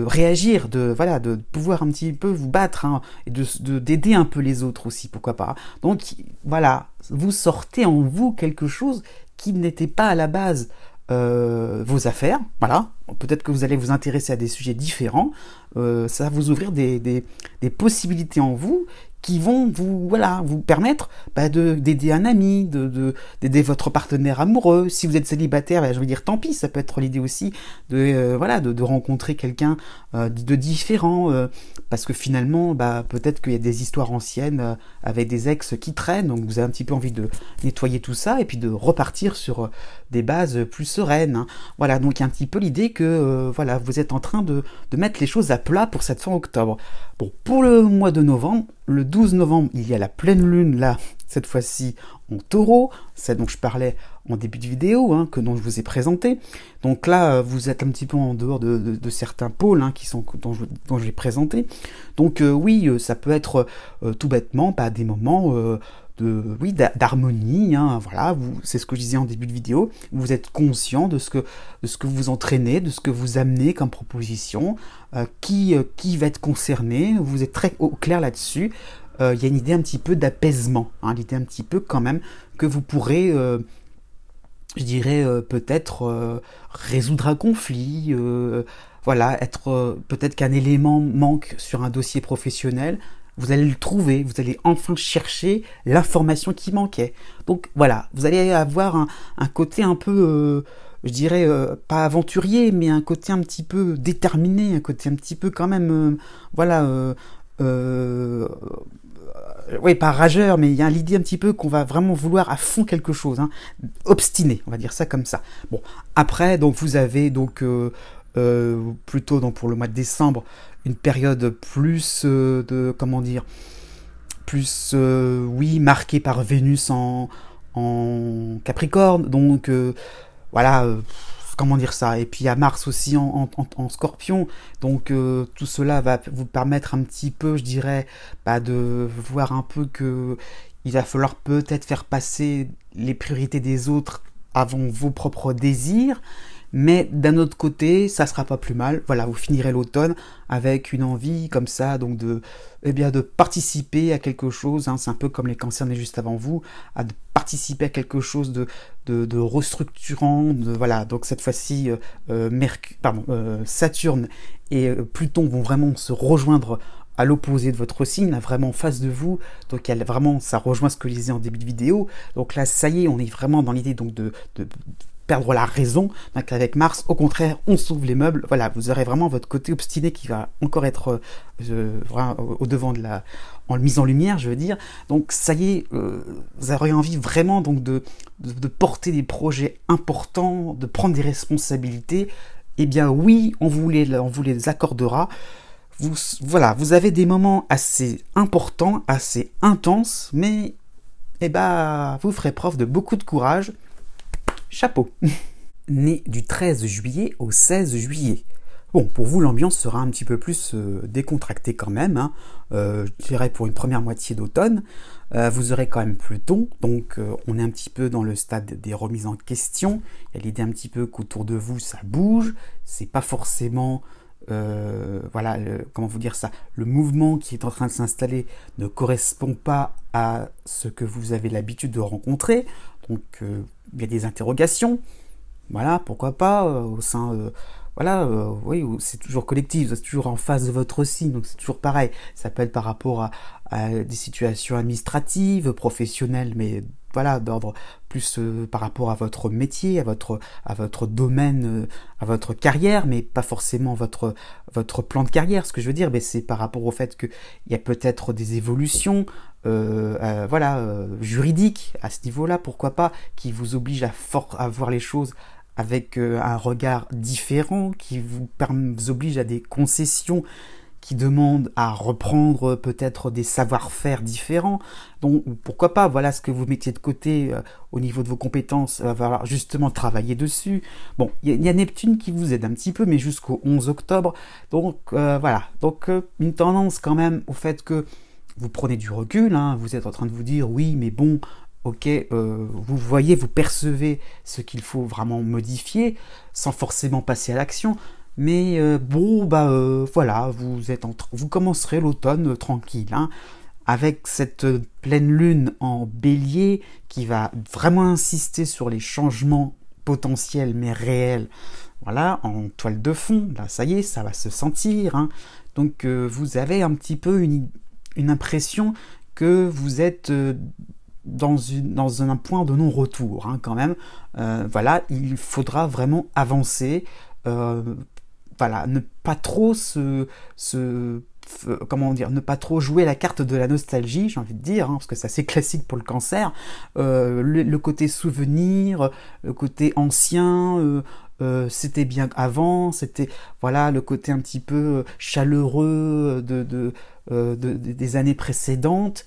A: réagir, de pouvoir un petit peu vous battre, et d'aider un peu les autres aussi, pourquoi pas. Donc voilà, vous sortez en vous quelque chose qui n'était pas à la base vos affaires, peut-être que vous allez vous intéresser à des sujets différents, ça va vous ouvrir des possibilités en vous qui vont vous permettre d'aider un ami, d'aider votre partenaire amoureux. Si vous êtes célibataire, je veux dire tant pis, ça peut être l'idée aussi de rencontrer quelqu'un de différent, parce que finalement peut-être qu'il y a des histoires anciennes avec des ex qui traînent, donc vous avez un petit peu envie de nettoyer tout ça et puis de repartir sur des bases plus sereines. Donc il y a un petit peu l'idée que vous êtes en train de mettre les choses à plat pour cette fin octobre. Bon, pour le mois de novembre, le 12 novembre, il y a la pleine lune, là, cette fois-ci, en taureau, c'est dont je parlais en début de vidéo, hein, dont je vous ai présenté. Donc là, vous êtes un petit peu en dehors de certains pôles hein, dont je l'ai présenté. Donc oui, ça peut être tout bêtement des moments d'harmonie, hein, voilà, c'est ce que je disais en début de vidéo, vous êtes conscient de ce que vous entraînez, de ce que vous amenez comme proposition, qui va être concerné, vous êtes très au clair là-dessus. Il y a une idée un petit peu d'apaisement, hein, l'idée un petit peu quand même que vous pourrez, je dirais, peut-être résoudre un conflit, voilà, peut-être qu'un élément manque sur un dossier professionnel, vous allez le trouver, vous allez enfin chercher l'information qui manquait. Donc voilà, vous allez avoir un côté un peu, je dirais, pas aventurier, mais un côté un petit peu déterminé, un côté un petit peu quand même, voilà, oui, pas rageur, mais il y a l'idée un petit peu qu'on va vraiment vouloir à fond quelque chose, hein, obstiné, on va dire ça comme ça. Bon, après, donc vous avez donc plutôt donc pour le mois de décembre une période plus comment dire, plus oui marquée par Vénus en Capricorne, donc voilà. Comment dire ça, et puis il y a Mars aussi en Scorpion, donc tout cela va vous permettre un petit peu, je dirais, de voir un peu que il va falloir peut-être faire passer les priorités des autres avant vos propres désirs, mais d'un autre côté, ça sera pas plus mal. Voilà, vous finirez l'automne avec une envie comme ça, donc de participer à quelque chose, hein, c'est un peu comme les cancers nés juste avant vous, de participer à quelque chose de restructurant, voilà, donc cette fois-ci, Saturne et Pluton vont vraiment se rejoindre à l'opposé de votre signe, là, vraiment en face de vous, donc vraiment, ça rejoint ce que je disais en début de vidéo, donc là, ça y est, on est vraiment dans l'idée donc de perdre la raison. Donc avec Mars, au contraire, on sauve les meubles. Voilà, vous aurez vraiment votre côté obstiné qui va encore être au devant en mise en lumière, je veux dire. Donc ça y est, vous aurez envie vraiment donc de porter des projets importants, de prendre des responsabilités. Eh bien oui, on vous les accordera. Voilà, vous avez des moments assez importants, assez intenses, mais vous ferez preuve de beaucoup de courage. Chapeau. Né du 13 juillet au 16 juillet. Bon, pour vous, l'ambiance sera un petit peu plus décontractée quand même, hein. Je dirais pour une première moitié d'automne. Vous aurez quand même Pluton, donc on est un petit peu dans le stade des remises en question. Il y a l'idée un petit peu qu'autour de vous, ça bouge. C'est pas forcément... voilà, comment vous dire ça, le mouvement qui est en train de s'installer ne correspond pas à ce que vous avez l'habitude de rencontrer, donc il y a des interrogations, voilà, pourquoi pas, au sein, voilà, oui, c'est toujours collectif, c'est toujours en face de votre signe, donc c'est toujours pareil, ça peut être par rapport à des situations administratives, professionnelles, mais voilà, d'ordre plus par rapport à votre métier, à votre domaine, à votre carrière, mais pas forcément votre plan de carrière. Ce que je veux dire, c'est par rapport au fait qu'il y a peut-être des évolutions, juridiques à ce niveau-là, pourquoi pas, qui vous obligent à voir les choses avec un regard différent, qui vous oblige à des concessions, qui demandent à reprendre peut-être des savoir-faire différents. Donc pourquoi pas, voilà ce que vous mettiez de côté au niveau de vos compétences, va falloir justement travailler dessus. Bon, il y a Neptune qui vous aide un petit peu, mais jusqu'au 11 octobre. Donc voilà, donc une tendance quand même au fait que vous prenez du recul, hein, vous êtes en train de vous dire oui, mais bon, ok, vous voyez, vous percevez ce qu'il faut vraiment modifier, sans forcément passer à l'action. Mais voilà, vous commencerez l'automne tranquille, hein, avec cette pleine lune en bélier qui va vraiment insister sur les changements potentiels mais réels, voilà, en toile de fond. Là, ça y est, ça va se sentir, hein. Donc vous avez un petit peu une impression que vous êtes dans un point de non-retour, hein, quand même. Voilà, il faudra vraiment avancer. Voilà, ne pas trop ne pas trop jouer la carte de la nostalgie, j'ai envie de dire, hein, parce que c'est assez classique pour le cancer. Le côté souvenir, le côté ancien, c'était bien avant, c'était voilà le côté un petit peu chaleureux des années précédentes.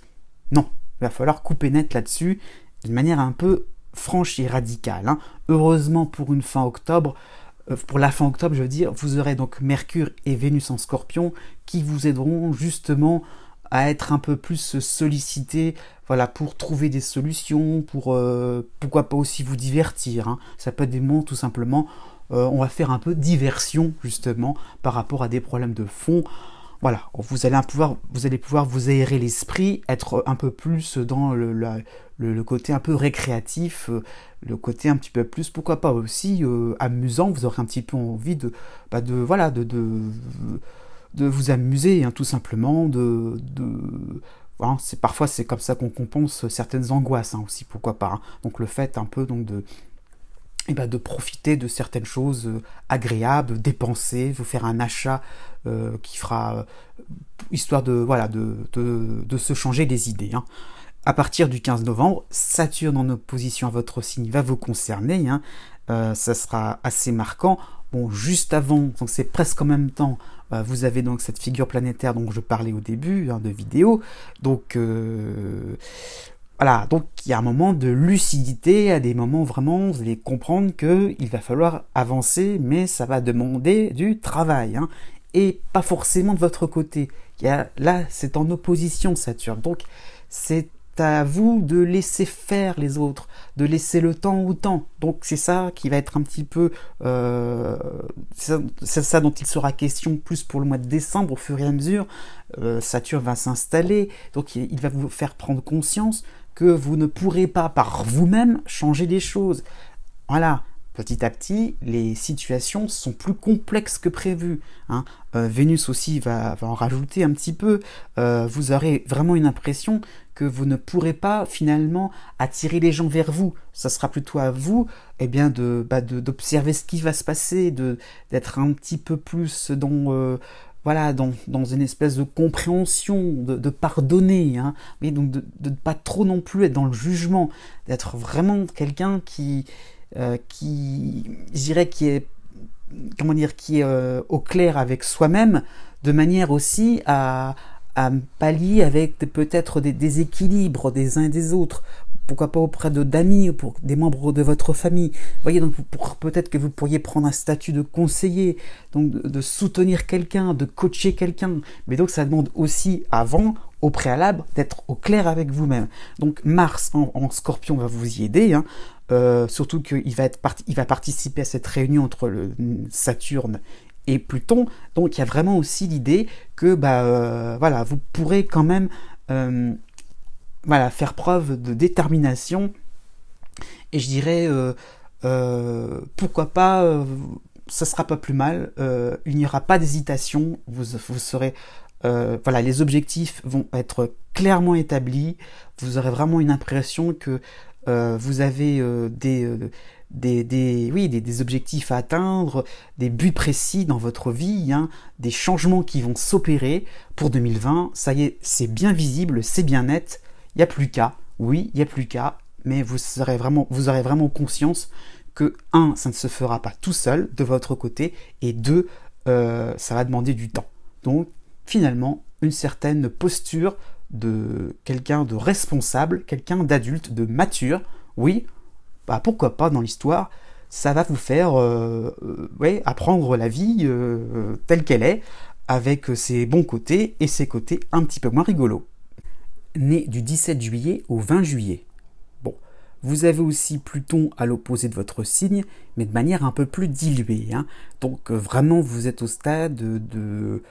A: Non, il va falloir couper net là-dessus, d'une manière un peu franche et radicale, hein. Heureusement pour une fin octobre, pour la fin octobre, je veux dire, vous aurez donc Mercure et Vénus en Scorpion qui vous aideront justement à être un peu plus sollicité, voilà, pour trouver des solutions, pour pourquoi pas aussi vous divertir, hein. Ça peut être des moments tout simplement, on va faire un peu diversion justement par rapport à des problèmes de fond. Voilà, vous allez pouvoir vous aérer l'esprit, être un peu plus dans le côté un peu récréatif, le côté un petit peu plus, pourquoi pas aussi amusant. Vous aurez un petit peu envie voilà, de vous amuser, hein, tout simplement. Voilà, parfois c'est comme ça qu'on compense certaines angoisses, hein, aussi, pourquoi pas, hein. Donc le fait un peu donc de profiter de certaines choses agréables, dépenser, vous faire un achat qui fera histoire de se changer les idées, hein. À partir du 15 novembre, Saturne en opposition à votre signe va vous concerner, hein. Ça sera assez marquant. Bon, juste avant, donc c'est presque en même temps, vous avez donc cette figure planétaire dont je parlais au début, hein, de vidéo. Donc voilà, donc il y a un moment de lucidité, à des moments vraiment, vous allez comprendre qu'il va falloir avancer, mais ça va demander du travail, hein, et pas forcément de votre côté. Là, c'est en opposition Saturne, donc c'est à vous de laisser faire les autres, de laisser le temps au temps. Donc c'est ça qui va être un petit peu, c'est ça dont il sera question plus pour le mois de décembre, au fur et à mesure. Saturne va s'installer, donc il va vous faire prendre conscience que vous ne pourrez pas par vous-même changer les choses. Voilà, petit à petit, les situations sont plus complexes que prévu, hein. Vénus aussi va en rajouter un petit peu. Vous aurez vraiment une impression que vous ne pourrez pas finalement attirer les gens vers vous. Ça sera plutôt à vous, eh bien, d'observer ce qui va se passer, d'être un petit peu plus voilà, dans une espèce de compréhension, de pardonner, hein. Mais donc de ne pas trop non plus être dans le jugement, d'être vraiment quelqu'un qui je dirais, qui est, comment dire, qui est au clair avec soi-même, de manière aussi à pallier avec peut-être des déséquilibres des uns et des autres. Pourquoi pas auprès d'amis ou pour des membres de votre famille. Vous voyez, donc peut-être que vous pourriez prendre un statut de conseiller, donc de soutenir quelqu'un, de coacher quelqu'un. Mais donc ça demande aussi avant, au préalable, d'être au clair avec vous-même. Donc Mars en Scorpion va vous y aider, hein. Surtout qu'il va participer à cette réunion entre le Saturne et Pluton. Donc il y a vraiment aussi l'idée que voilà, vous pourrez quand même voilà, faire preuve de détermination, et je dirais pourquoi pas, ça sera pas plus mal, il n'y aura pas d'hésitation, vous serez voilà, les objectifs vont être clairement établis, vous aurez vraiment une impression que vous avez des objectifs à atteindre, des buts précis dans votre vie, hein, des changements qui vont s'opérer pour 2020. Ça y est, c'est bien visible, c'est bien net. Il n'y a plus qu'à, oui, il n'y a plus qu'à, mais vous aurez vraiment conscience que, un, ça ne se fera pas tout seul de votre côté, et deux, ça va demander du temps. Donc, finalement, une certaine posture de quelqu'un de responsable, quelqu'un d'adulte, de mature, oui, pourquoi pas dans l'histoire, ça va vous faire apprendre la vie telle qu'elle est, avec ses bons côtés et ses côtés un petit peu moins rigolos. Né du 17 juillet au 20 juillet. Bon, vous avez aussi Pluton à l'opposé de votre signe, mais de manière un peu plus diluée, hein. Donc vraiment, vous êtes au stade de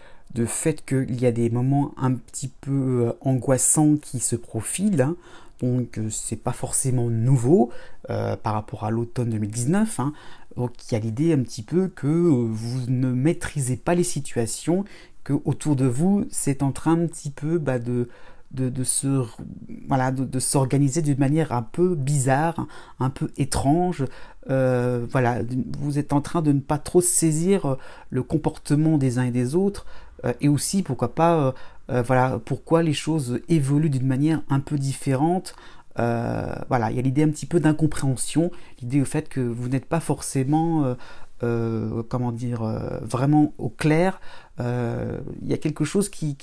A: fait qu'il y a des moments un petit peu angoissants qui se profilent, hein. Donc c'est pas forcément nouveau par rapport à l'automne 2019, hein. Donc il y a l'idée un petit peu que vous ne maîtrisez pas les situations, que autour de vous c'est en train un petit peu de s'organiser d'une manière un peu bizarre, un peu étrange. Voilà, vous êtes en train de ne pas trop saisir le comportement des uns et des autres, et aussi pourquoi pas voilà, pourquoi les choses évoluent d'une manière un peu différente. Voilà, il y a l'idée un petit peu d'incompréhension, l'idée au fait que vous n'êtes pas forcément comment dire, vraiment au clair. Il y a quelque chose qui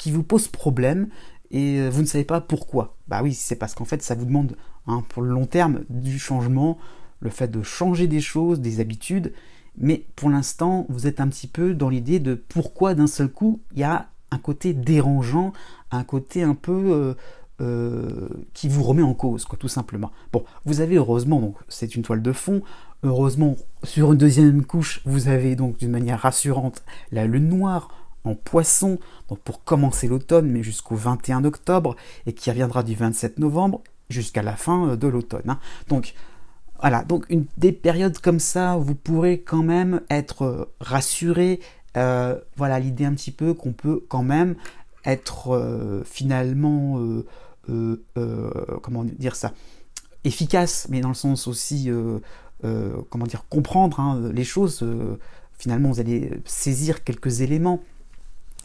A: vous pose problème, et vous ne savez pas pourquoi. Bah oui, c'est parce qu'en fait ça vous demande, hein, pour le long terme, du changement, le fait de changer des choses, des habitudes, mais pour l'instant vous êtes un petit peu dans l'idée de pourquoi d'un seul coup il y a un côté dérangeant, un côté un peu qui vous remet en cause, quoi, tout simplement. Bon, vous avez heureusement, donc c'est une toile de fond, heureusement sur une deuxième couche, vous avez donc d'une manière rassurante la lune noire en poisson, donc pour commencer l'automne, mais jusqu'au 21 octobre, et qui reviendra du 27 novembre jusqu'à la fin de l'automne. Hein. Donc voilà, donc des périodes comme ça, vous pourrez quand même être rassuré. Voilà l'idée un petit peu qu'on peut quand même être finalement comment dire ça, efficace, mais dans le sens aussi comment dire, comprendre, hein, les choses. Finalement, vous allez saisir quelques éléments.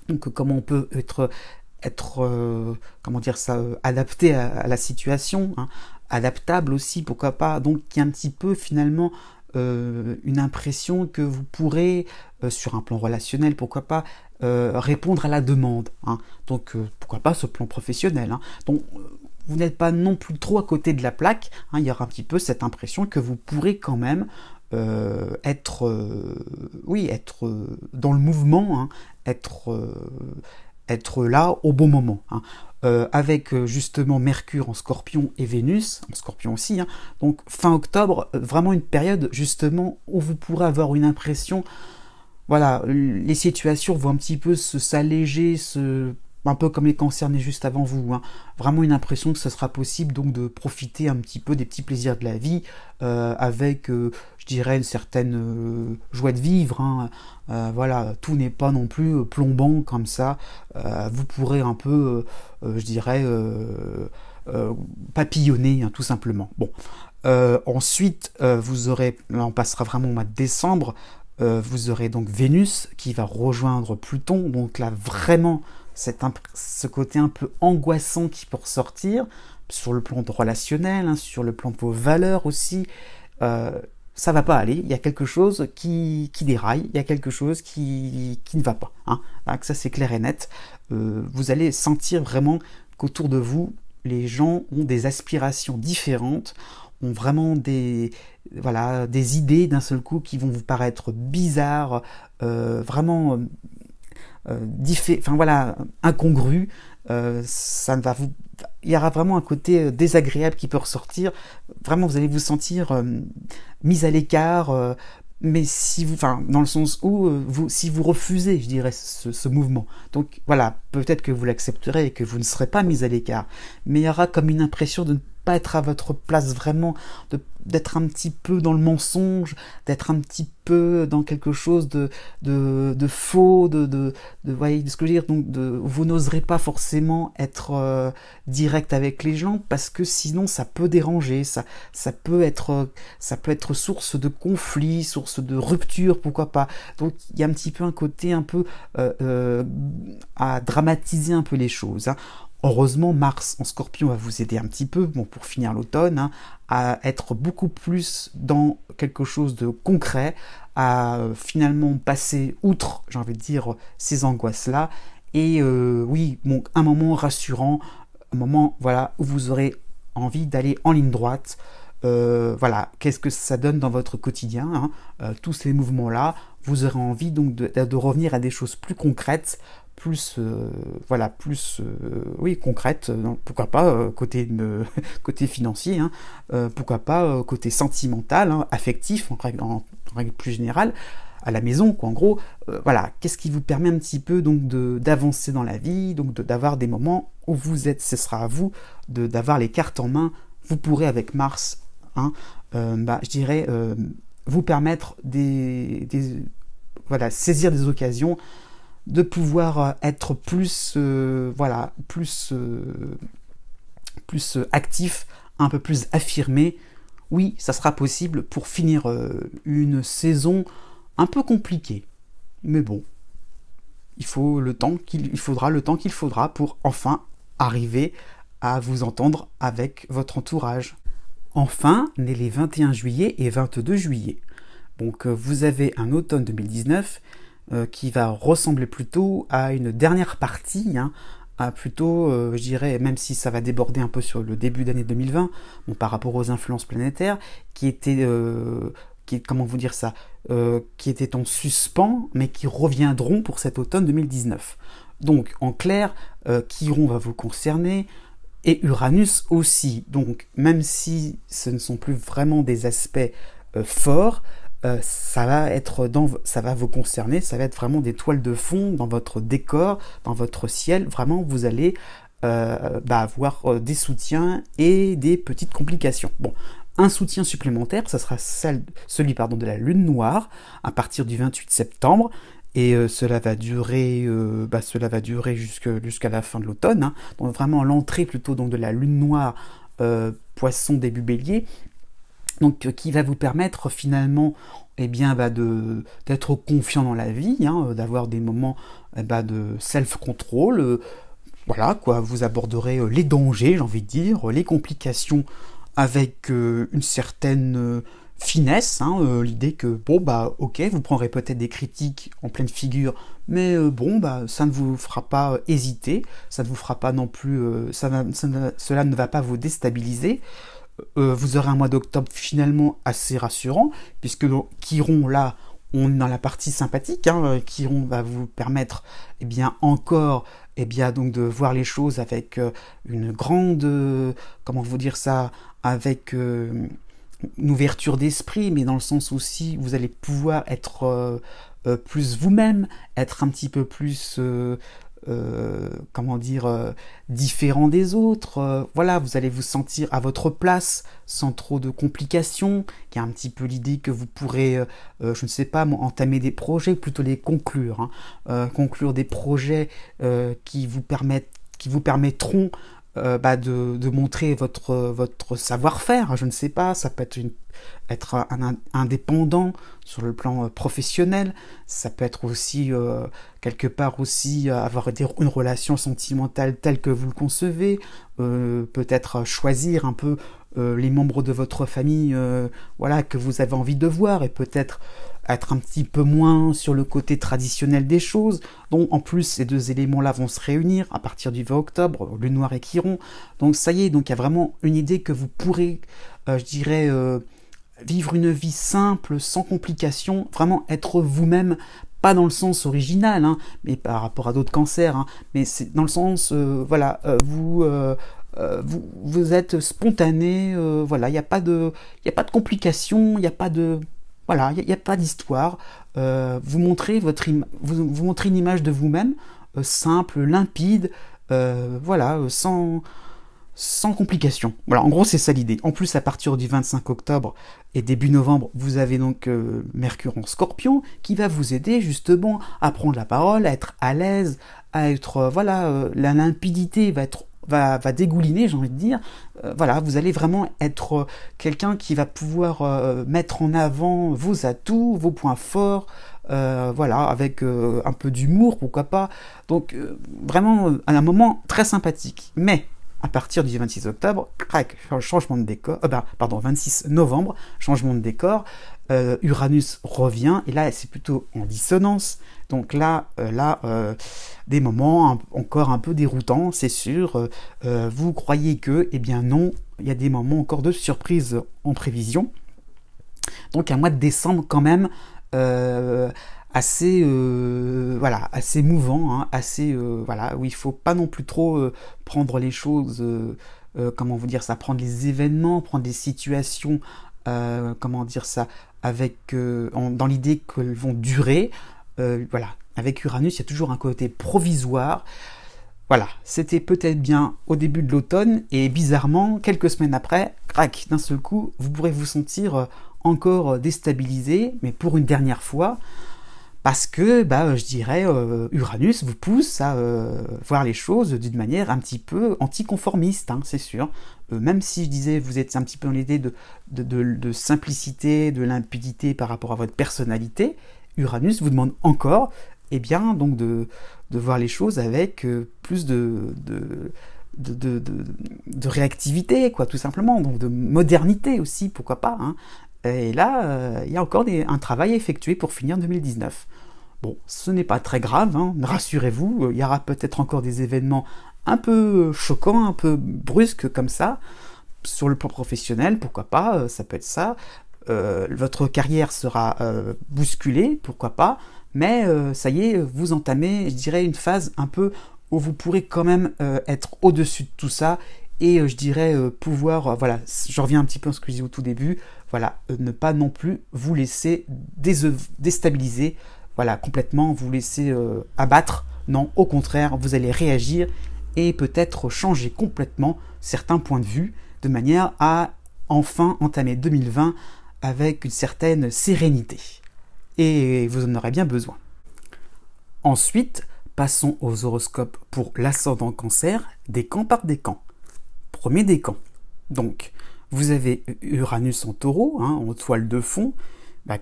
A: Donc, comment on peut être comment dire ça, adapté à la situation, hein, adaptable aussi, pourquoi pas. Donc, il y a un petit peu finalement une impression que vous pourrez, sur un plan relationnel, pourquoi pas, répondre à la demande. Hein. Donc, pourquoi pas ce plan professionnel. Hein. Donc, vous n'êtes pas non plus trop à côté de la plaque. Hein. Il y aura un petit peu cette impression que vous pourrez quand même être dans le mouvement, hein, être là au bon moment. Hein. Avec justement Mercure en Scorpion et Vénus en Scorpion aussi. Hein. Donc fin octobre, vraiment une période justement où vous pourrez avoir une impression, voilà, les situations vont un petit peu s'alléger, un peu comme les cancers nés juste avant vous. Hein. Vraiment une impression que ce sera possible donc de profiter un petit peu des petits plaisirs de la vie avec, je dirais, une certaine joie de vivre. Hein. Voilà, tout n'est pas non plus plombant comme ça. Vous pourrez un peu, je dirais, papillonner, hein, tout simplement. Bon. Ensuite, vous aurez, là on passera vraiment au mois de décembre, vous aurez donc Vénus qui va rejoindre Pluton, donc là vraiment ce côté un peu angoissant qui peut ressortir sur le plan relationnel, hein, sur le plan de vos valeurs aussi. Ça va pas aller, il y a quelque chose qui déraille, il y a quelque chose qui ne va pas. Hein. Donc ça c'est clair et net. Vous allez sentir vraiment qu'autour de vous, les gens ont des aspirations différentes, ont vraiment des idées d'un seul coup qui vont vous paraître bizarres, vraiment incongrues. Il y aura vraiment un côté désagréable qui peut ressortir. Vraiment, vous allez vous sentir mis à l'écart, mais dans le sens où si vous refusez, je dirais, ce mouvement. Donc voilà, peut-être que vous l'accepterez et que vous ne serez pas mis à l'écart, mais il y aura comme une impression de ne pas être à votre place vraiment, d'être un petit peu dans le mensonge, d'être un petit peu dans quelque chose de faux, voyez ce que je veux dire. Donc vous n'oserez pas forcément être direct avec les gens parce que sinon ça peut déranger, ça peut être source de conflit, source de rupture, pourquoi pas. Donc il y a un petit peu un côté un peu à dramatiser un peu les choses. Hein. Heureusement, Mars en Scorpion va vous aider un petit peu, bon, pour finir l'automne, hein, à être beaucoup plus dans quelque chose de concret, à finalement passer outre, j'ai envie de dire, ces angoisses-là, et oui, bon, un moment rassurant, un moment, voilà, où vous aurez envie d'aller en ligne droite. Voilà, qu'est-ce que ça donne dans votre quotidien, hein, tous ces mouvements-là, vous aurez envie donc de revenir à des choses plus concrètes, plus concrète, pourquoi pas côté financier, hein, pourquoi pas côté sentimental, hein, affectif en règle plus générale, à la maison, quoi, en gros. Voilà, qu'est-ce qui vous permet un petit peu donc d'avancer dans la vie, donc d'avoir des moments où ce sera à vous d'avoir les cartes en main. Vous pourrez avec Mars, hein, je dirais, vous permettre saisir des occasions, de pouvoir être plus actif, un peu plus affirmé. Oui, ça sera possible pour finir une saison un peu compliquée. Mais bon, il faudra le temps qu'il faudra pour enfin arriver à vous entendre avec votre entourage. Enfin, nés les 21 juillet et 22 juillet. Donc vous avez un automne 2019 qui va ressembler plutôt à une dernière partie, hein, plutôt, je dirais, même si ça va déborder un peu sur le début d'année 2020, bon, par rapport aux influences planétaires, comment vous dire ça, qui étaient en suspens, mais qui reviendront pour cet automne 2019. Donc, en clair, Chiron va vous concerner, et Uranus aussi. Donc, même si ce ne sont plus vraiment des aspects forts, ça va vous concerner, ça va être vraiment des toiles de fond dans votre décor, dans votre ciel. Vraiment, vous allez avoir des soutiens et des petites complications. Bon, un soutien supplémentaire, ça sera celui de la lune noire à partir du 28 septembre. Et cela va durer jusqu'à la fin de l'automne, hein. Donc vraiment l'entrée plutôt donc de la lune noire, poisson début bélier, donc qui va vous permettre finalement d'être confiant dans la vie, hein, d'avoir des moments de self-control. Voilà quoi, vous aborderez les dangers, j'ai envie de dire, les complications avec une certaine finesse, hein, l'idée que ok, vous prendrez peut-être des critiques en pleine figure, mais ça ne vous fera pas hésiter, ça ne vous fera pas non plus, cela ne va pas vous déstabiliser. Vous aurez un mois d'octobre finalement assez rassurant, puisque Chiron, là, on est dans la partie sympathique, hein. Chiron va vous permettre encore donc de voir les choses avec une grande, comment vous dire ça, avec une ouverture d'esprit, mais dans le sens aussi vous allez pouvoir être plus vous-même, être un petit peu plus différent des autres. Voilà, vous allez vous sentir à votre place sans trop de complications. Il y a un petit peu l'idée que vous pourrez, je ne sais pas, entamer des projets, plutôt les conclure, hein. Conclure des projets qui vous permettront de montrer votre savoir-faire. Je ne sais pas, ça peut être un indépendant sur le plan professionnel, ça peut être aussi quelque part aussi avoir une relation sentimentale telle que vous le concevez, peut-être choisir un peu les membres de votre famille que vous avez envie de voir, et peut-être être un petit peu moins sur le côté traditionnel des choses. Donc en plus, ces deux éléments-là vont se réunir à partir du 20 octobre, Lune Noire et Chiron. Donc ça y est, donc il y a vraiment une idée que vous pourrez, vivre une vie simple, sans complications, vraiment être vous-même, pas dans le sens original, hein, mais par rapport à d'autres cancers, hein, mais c'est dans le sens, vous êtes spontané, il n'y a pas de complications, il n'y a pas de... Voilà, il n'y a pas d'histoire. Vous montrez vous montrez une image de vous-même, simple, limpide, sans complications. Voilà, en gros, c'est ça l'idée. En plus, à partir du 25 octobre et début novembre, vous avez donc Mercure en Scorpion qui va vous aider justement à prendre la parole, à être à l'aise, à être... la limpidité va dégouliner, j'ai envie de dire. Vous allez vraiment être quelqu'un qui va pouvoir mettre en avant vos atouts, vos points forts, avec un peu d'humour, pourquoi pas. Donc, vraiment, un moment très sympathique. Mais, à partir du 26 octobre, changement de décor, 26 novembre, changement de décor, Uranus revient, et là, c'est plutôt en dissonance. Donc là, des moments encore un peu déroutants, c'est sûr. Vous croyez que, non, il y a des moments encore de surprise en prévision. Donc un mois de décembre quand même assez mouvant, hein, où il faut pas non plus trop prendre les choses, prendre les événements, prendre des situations, dans l'idée qu'elles vont durer. Avec Uranus, il y a toujours un côté provisoire. Voilà, c'était peut-être bien au début de l'automne, et bizarrement, quelques semaines après, d'un seul coup, vous pourrez vous sentir encore déstabilisé, mais pour une dernière fois, parce que, Uranus vous pousse à voir les choses d'une manière un petit peu anticonformiste, hein, c'est sûr. Même si je disais, vous êtes un petit peu dans l'idée de simplicité, de limpidité par rapport à votre personnalité, Uranus vous demande encore, donc de voir les choses avec plus de réactivité, quoi, tout simplement, donc de modernité aussi, pourquoi pas, hein. Et là, il y a encore un travail à effectuer pour finir 2019. Bon, ce n'est pas très grave, hein, rassurez-vous, il y aura peut-être encore des événements un peu choquants, un peu brusques comme ça, sur le plan professionnel, pourquoi pas, ça peut être ça. Votre carrière sera bousculée, pourquoi pas, mais ça y est, vous entamez, je dirais, une phase un peu où vous pourrez quand même être au-dessus de tout ça, et je dirais pouvoir, voilà, je reviens un petit peu à ce que je disais au tout début, voilà, ne pas non plus vous laisser déstabiliser, voilà, complètement, vous laisser abattre, non, au contraire, vous allez réagir et peut-être changer complètement certains points de vue, de manière à enfin entamer 2020 avec une certaine sérénité. Et vous en aurez bien besoin. Ensuite, passons aux horoscopes pour l'ascendant Cancer, décan par décan. Premier décan. Donc, vous avez Uranus en taureau, hein, en toile de fond,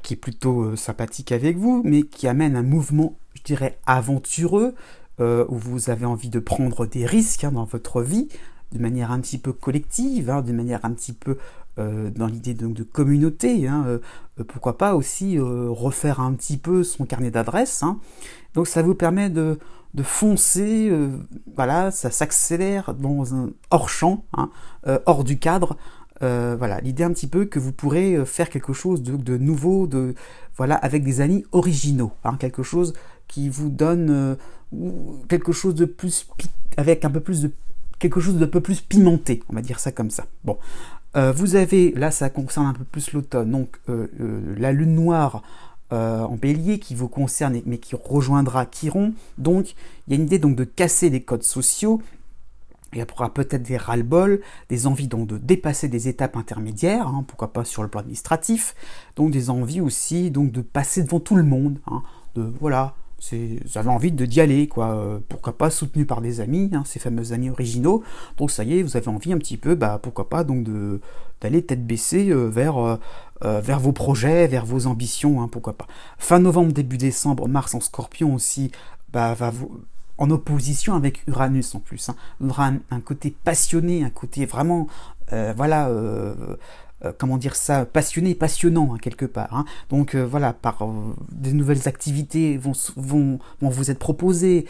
A: qui est plutôt sympathique avec vous, mais qui amène un mouvement, je dirais, aventureux, où vous avez envie de prendre des risques dans votre vie, de manière un petit peu collective, de manière un petit peu dans l'idée de communauté, pourquoi pas aussi refaire un petit peu son carnet d'adresses. Donc ça vous permet de foncer, voilà, ça s'accélère dans un hors-champ, hors du cadre. Voilà, l'idée un petit peu que vous pourrez faire quelque chose de nouveau, voilà, avec des amis originaux, quelque chose qui vous donne quelque chose de plus avec un peu plus de quelque chose d'un peu plus pimenté, on va dire ça comme ça. Bon, vous avez, là ça concerne un peu plus l'automne, donc la lune noire en bélier qui vous concerne mais qui rejoindra Chiron, donc il y a une idée donc de casser les codes sociaux. Il y aura peut-être des ras-le-bol, des envies donc de dépasser des étapes intermédiaires, pourquoi pas sur le plan administratif, donc des envies aussi donc de passer devant tout le monde, voilà, vous avez envie d'y aller, quoi, pourquoi pas soutenu par des amis, ces fameux amis originaux, donc ça y est, vous avez envie un petit peu, pourquoi pas donc d'aller tête baissée vers vos projets, vers vos ambitions, pourquoi pas. Fin novembre, début décembre, Mars en Scorpion aussi, va vous en opposition avec Uranus en plus. Il y aura un côté passionné, un côté vraiment, voilà, comment dire ça, passionné et passionnant quelque part. Donc voilà, par des nouvelles activités vont vous être proposées.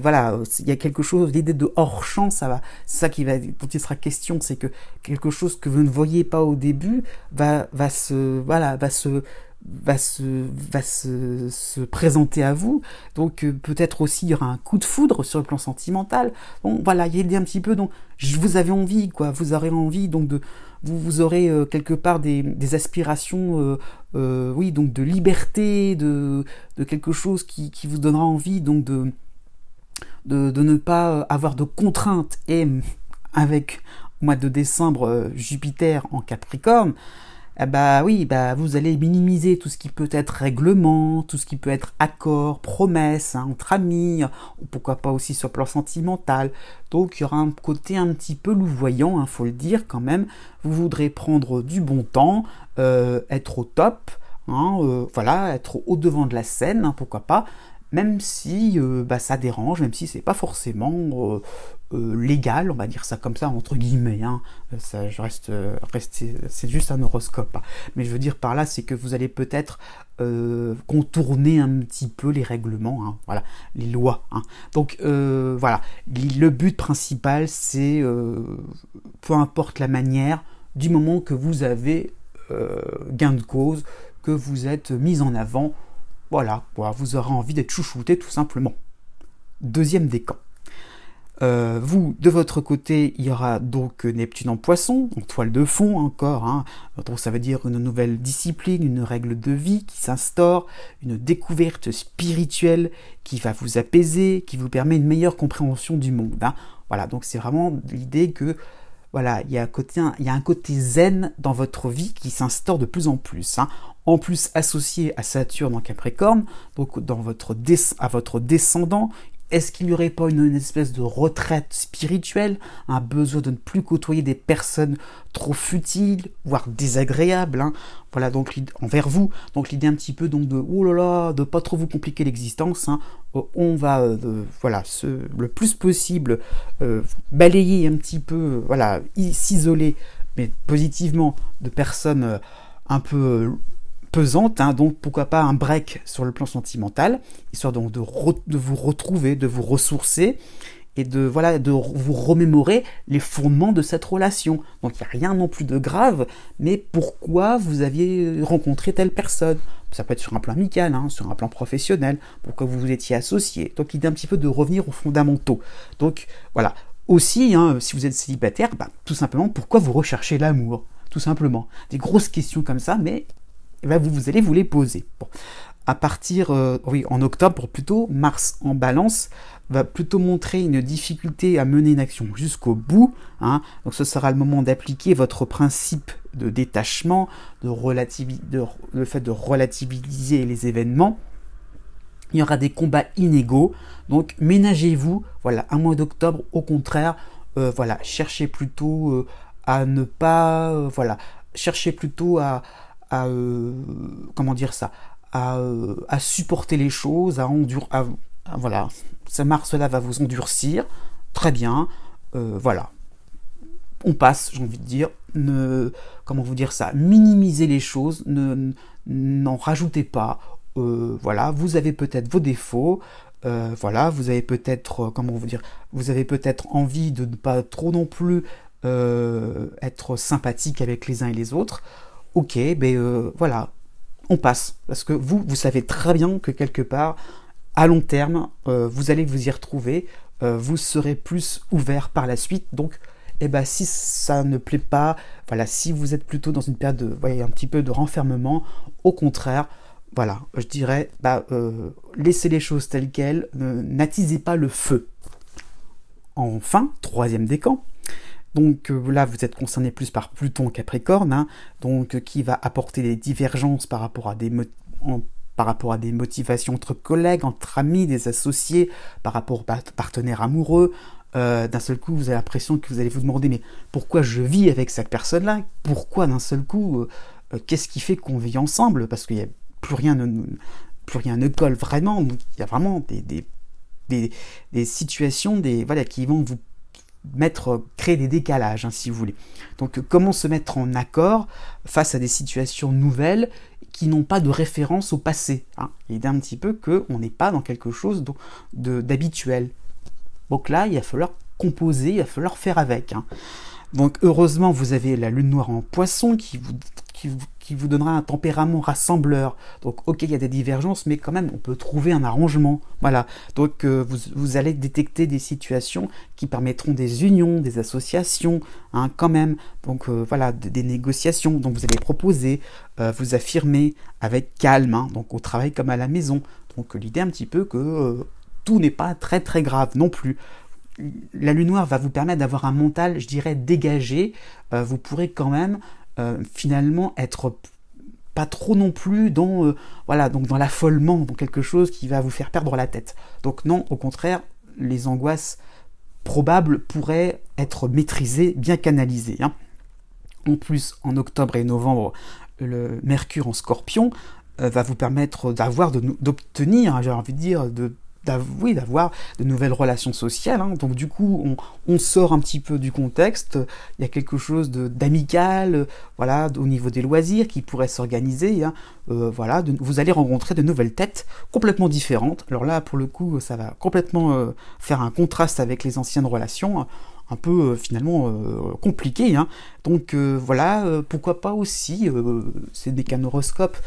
A: Voilà, il y a quelque chose, l'idée de hors champ, c'est ça dont il sera question, c'est que quelque chose que vous ne voyez pas au début va se présenter à vous, donc peut-être aussi il y aura un coup de foudre sur le plan sentimental. Bon voilà, il y a un petit peu, donc vous avez envie, quoi, vous aurez envie donc vous aurez quelque part des aspirations, oui, donc de liberté, de quelque chose qui vous donnera envie donc de ne pas avoir de contraintes. Et avec au mois de décembre Jupiter en Capricorne, oui, vous allez minimiser tout ce qui peut être règlement, tout ce qui peut être accord, promesse, entre amis, ou pourquoi pas aussi sur le plan sentimental. Donc il y aura un côté un petit peu louvoyant, faut le dire quand même. Vous voudrez prendre du bon temps, être au top, voilà, être au devant de la scène, pourquoi pas. Même si ça dérange, même si c'est pas forcément légal, on va dire ça comme ça, entre guillemets, ça, c'est juste un horoscope. Mais je veux dire par là, c'est que vous allez peut-être contourner un petit peu les règlements, voilà, les lois. Donc voilà, le but principal, c'est, peu importe la manière, du moment que vous avez gain de cause, que vous êtes mis en avant, voilà, vous aurez envie d'être chouchouté tout simplement. Deuxième décan. Vous, de votre côté, il y aura donc Neptune en Poisson, en toile de fond encore, donc ça veut dire une nouvelle discipline, une règle de vie qui s'instaure, une découverte spirituelle qui va vous apaiser, qui vous permet une meilleure compréhension du monde. Voilà, donc c'est vraiment l'idée que voilà, il y a un côté zen dans votre vie qui s'instaure de plus en plus. En plus, associé à Saturne en Capricorne, donc à votre descendant, est-ce qu'il n'y aurait pas une espèce de retraite spirituelle, un besoin de ne plus côtoyer des personnes trop futiles, voire désagréables, voilà, donc envers vous, donc l'idée un petit peu donc de pas trop vous compliquer l'existence, on va voilà, le plus possible balayer un petit peu, voilà, s'isoler, mais positivement, de personnes un peu pesante, hein, donc pourquoi pas un break sur le plan sentimental, histoire donc de vous retrouver, de vous ressourcer, et de vous remémorer les fondements de cette relation. Donc il n'y a rien non plus de grave, mais pourquoi vous aviez rencontré telle personne? Ça peut être sur un plan amical, hein, sur un plan professionnel, pourquoi vous vous étiez associés. Donc l'idée un petit peu de revenir aux fondamentaux. Donc voilà. Aussi, hein, si vous êtes célibataire, tout simplement, pourquoi vous recherchez l'amour? Tout simplement. Des grosses questions comme ça, mais vous allez vous les poser. Bon. À partir, en octobre plutôt, Mars en balance va plutôt montrer une difficulté à mener une action jusqu'au bout, hein. Donc ce sera le moment d'appliquer votre principe de détachement, le fait de relativiser les événements. Il y aura des combats inégaux, donc ménagez-vous, voilà, un mois d'octobre, au contraire, cherchez plutôt à ne pas, cherchez plutôt à à supporter les choses, voilà, ce Mars-là va vous endurcir, très bien, voilà, on passe, j'ai envie de dire, minimisez les choses, n'en rajoutez pas, voilà, vous avez peut-être vos défauts, vous avez peut-être, vous avez peut-être envie de ne pas trop non plus être sympathique avec les uns et les autres, ok, voilà, on passe, parce que vous savez très bien que quelque part, à long terme, vous allez vous y retrouver, vous serez plus ouvert par la suite, donc si ça ne plaît pas, voilà, si vous êtes plutôt dans une période un petit peu de renfermement, au contraire, voilà, je dirais, laissez les choses telles quelles, n'attisez pas le feu. Enfin, troisième décan. Donc là, vous êtes concerné plus par Pluton Capricorne, hein, donc qui va apporter des divergences par rapport à des motivations entre collègues, entre amis, des associés, par rapport aux partenaires amoureux. D'un seul coup, vous avez l'impression que vous allez vous demander, mais pourquoi je vis avec cette personne-là? Pourquoi d'un seul coup, qu'est-ce qui fait qu'on vit ensemble? Parce qu'il y a plus rien ne colle vraiment. Donc, il y a vraiment des situations qui vont vous créer des décalages, hein, si vous voulez. Donc comment se mettre en accord face à des situations nouvelles qui n'ont pas de référence au passé, hein. L'idée un petit peu qu'on n'est pas dans quelque chose d'habituel. Donc là, il va falloir composer, il va falloir faire avec, hein. Donc heureusement, vous avez la lune noire en poisson qui vous donnera un tempérament rassembleur. Donc ok, il y a des divergences, mais quand même, on peut trouver un arrangement. Voilà. Donc vous allez détecter des situations qui permettront des unions, des associations, hein, quand même. Donc des négociations. Donc vous allez proposer, vous affirmer avec calme, hein, donc au travail comme à la maison. Donc l'idée un petit peu que tout n'est pas très très grave non plus. La lune noire va vous permettre d'avoir un mental, je dirais, dégagé. Vous pourrez quand même finalement être pas trop non plus dans l'affolement, dans quelque chose qui va vous faire perdre la tête. Donc non, au contraire, les angoisses probables pourraient être maîtrisées, bien canalisées, hein. En plus, en octobre et novembre, le Mercure en Scorpion va vous permettre d'obtenir, j'ai envie de dire, d'avoir de nouvelles relations sociales, hein. Donc du coup, on sort un petit peu du contexte, il y a quelque chose d'amical, au niveau des loisirs qui pourrait s'organiser, hein. Vous allez rencontrer de nouvelles têtes complètement différentes. Alors là, pour le coup, ça va complètement faire un contraste avec les anciennes relations, un peu finalement compliquées, hein. Donc pourquoi pas aussi, c'est des horoscopes,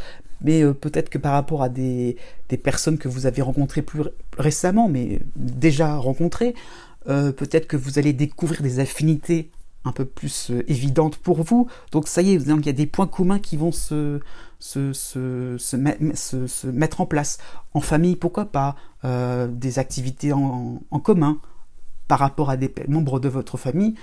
A: mais peut-être que par rapport à des personnes que vous avez rencontrées plus récemment, mais déjà rencontrées, peut-être que vous allez découvrir des affinités un peu plus évidentes pour vous. Donc ça y est, il y a des points communs qui vont se mettre en place. En famille, pourquoi pas, des activités en commun par rapport à des membres de votre famille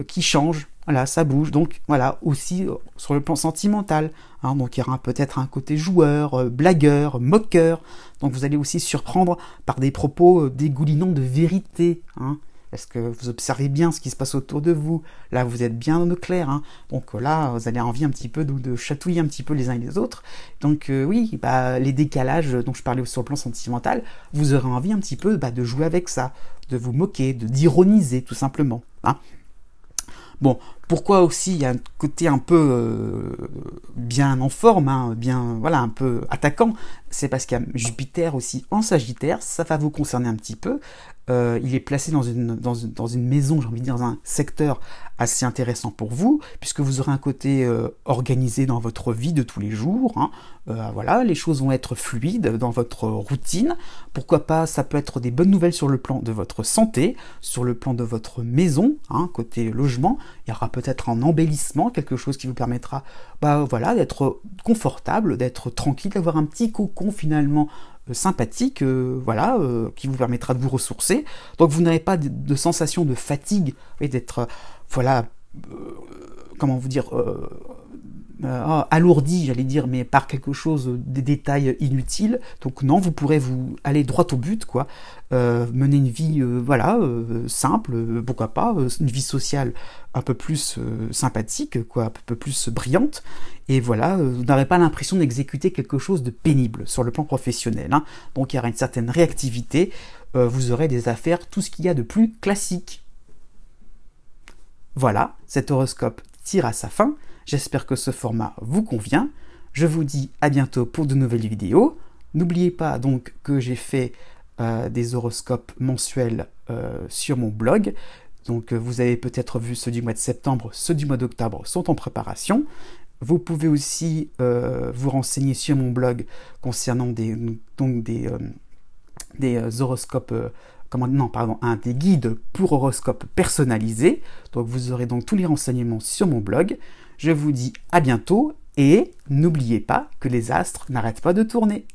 A: qui changent. Voilà, ça bouge. Donc voilà, aussi sur le plan sentimental, hein, donc il y aura peut-être un côté joueur, blagueur, moqueur. Donc vous allez aussi surprendre par des propos dégoulinants de vérité, hein. Est-ce que vous observez bien ce qui se passe autour de vous? Là, vous êtes bien au clair, hein. Donc là, vous allez envie un petit peu de chatouiller un petit peu les uns et les autres. Donc les décalages dont je parlais sur le plan sentimental, vous aurez envie un petit peu de jouer avec ça, de vous moquer, d'ironiser tout simplement, hein. Bon, Pourquoi aussi il y a un côté un peu bien en forme, hein, bien voilà, un peu attaquant, c'est parce qu'il y a Jupiter aussi en Sagittaire, ça va vous concerner un petit peu. Il est placé dans une maison, j'ai envie de dire, dans un secteur assez intéressant pour vous, puisque vous aurez un côté organisé dans votre vie de tous les jours, hein. Voilà, les choses vont être fluides dans votre routine. Pourquoi pas, ça peut être des bonnes nouvelles sur le plan de votre santé, sur le plan de votre maison, hein, côté logement. Il y aura peut-être un embellissement, quelque chose qui vous permettra voilà, d'être confortable, d'être tranquille, d'avoir un petit cocon finalement sympathique, voilà, qui vous permettra de vous ressourcer. Donc vous n'avez pas de sensation de fatigue et d'être, voilà, comment vous dire, alourdi, j'allais dire, mais par quelque chose, des détails inutiles. Donc non, vous pourrez vous aller droit au but, quoi. Mener une vie, voilà, simple, pourquoi pas, une vie sociale un peu plus sympathique, quoi, un peu plus brillante. Et voilà, vous n'aurez pas l'impression d'exécuter quelque chose de pénible sur le plan professionnel, hein. Donc il y aura une certaine réactivité. Vous aurez des affaires, tout ce qu'il y a de plus classique. Voilà, cet horoscope tire à sa fin. J'espère que ce format vous convient. Je vous dis à bientôt pour de nouvelles vidéos. N'oubliez pas donc que j'ai fait des horoscopes mensuels sur mon blog. Donc vous avez peut-être vu ceux du mois de septembre, ceux du mois d'octobre sont en préparation. Vous pouvez aussi vous renseigner sur mon blog concernant des horoscopes, des guides pour horoscopes personnalisés. Donc vous aurez donc tous les renseignements sur mon blog. Je vous dis à bientôt et n'oubliez pas que les astres n'arrêtent pas de tourner.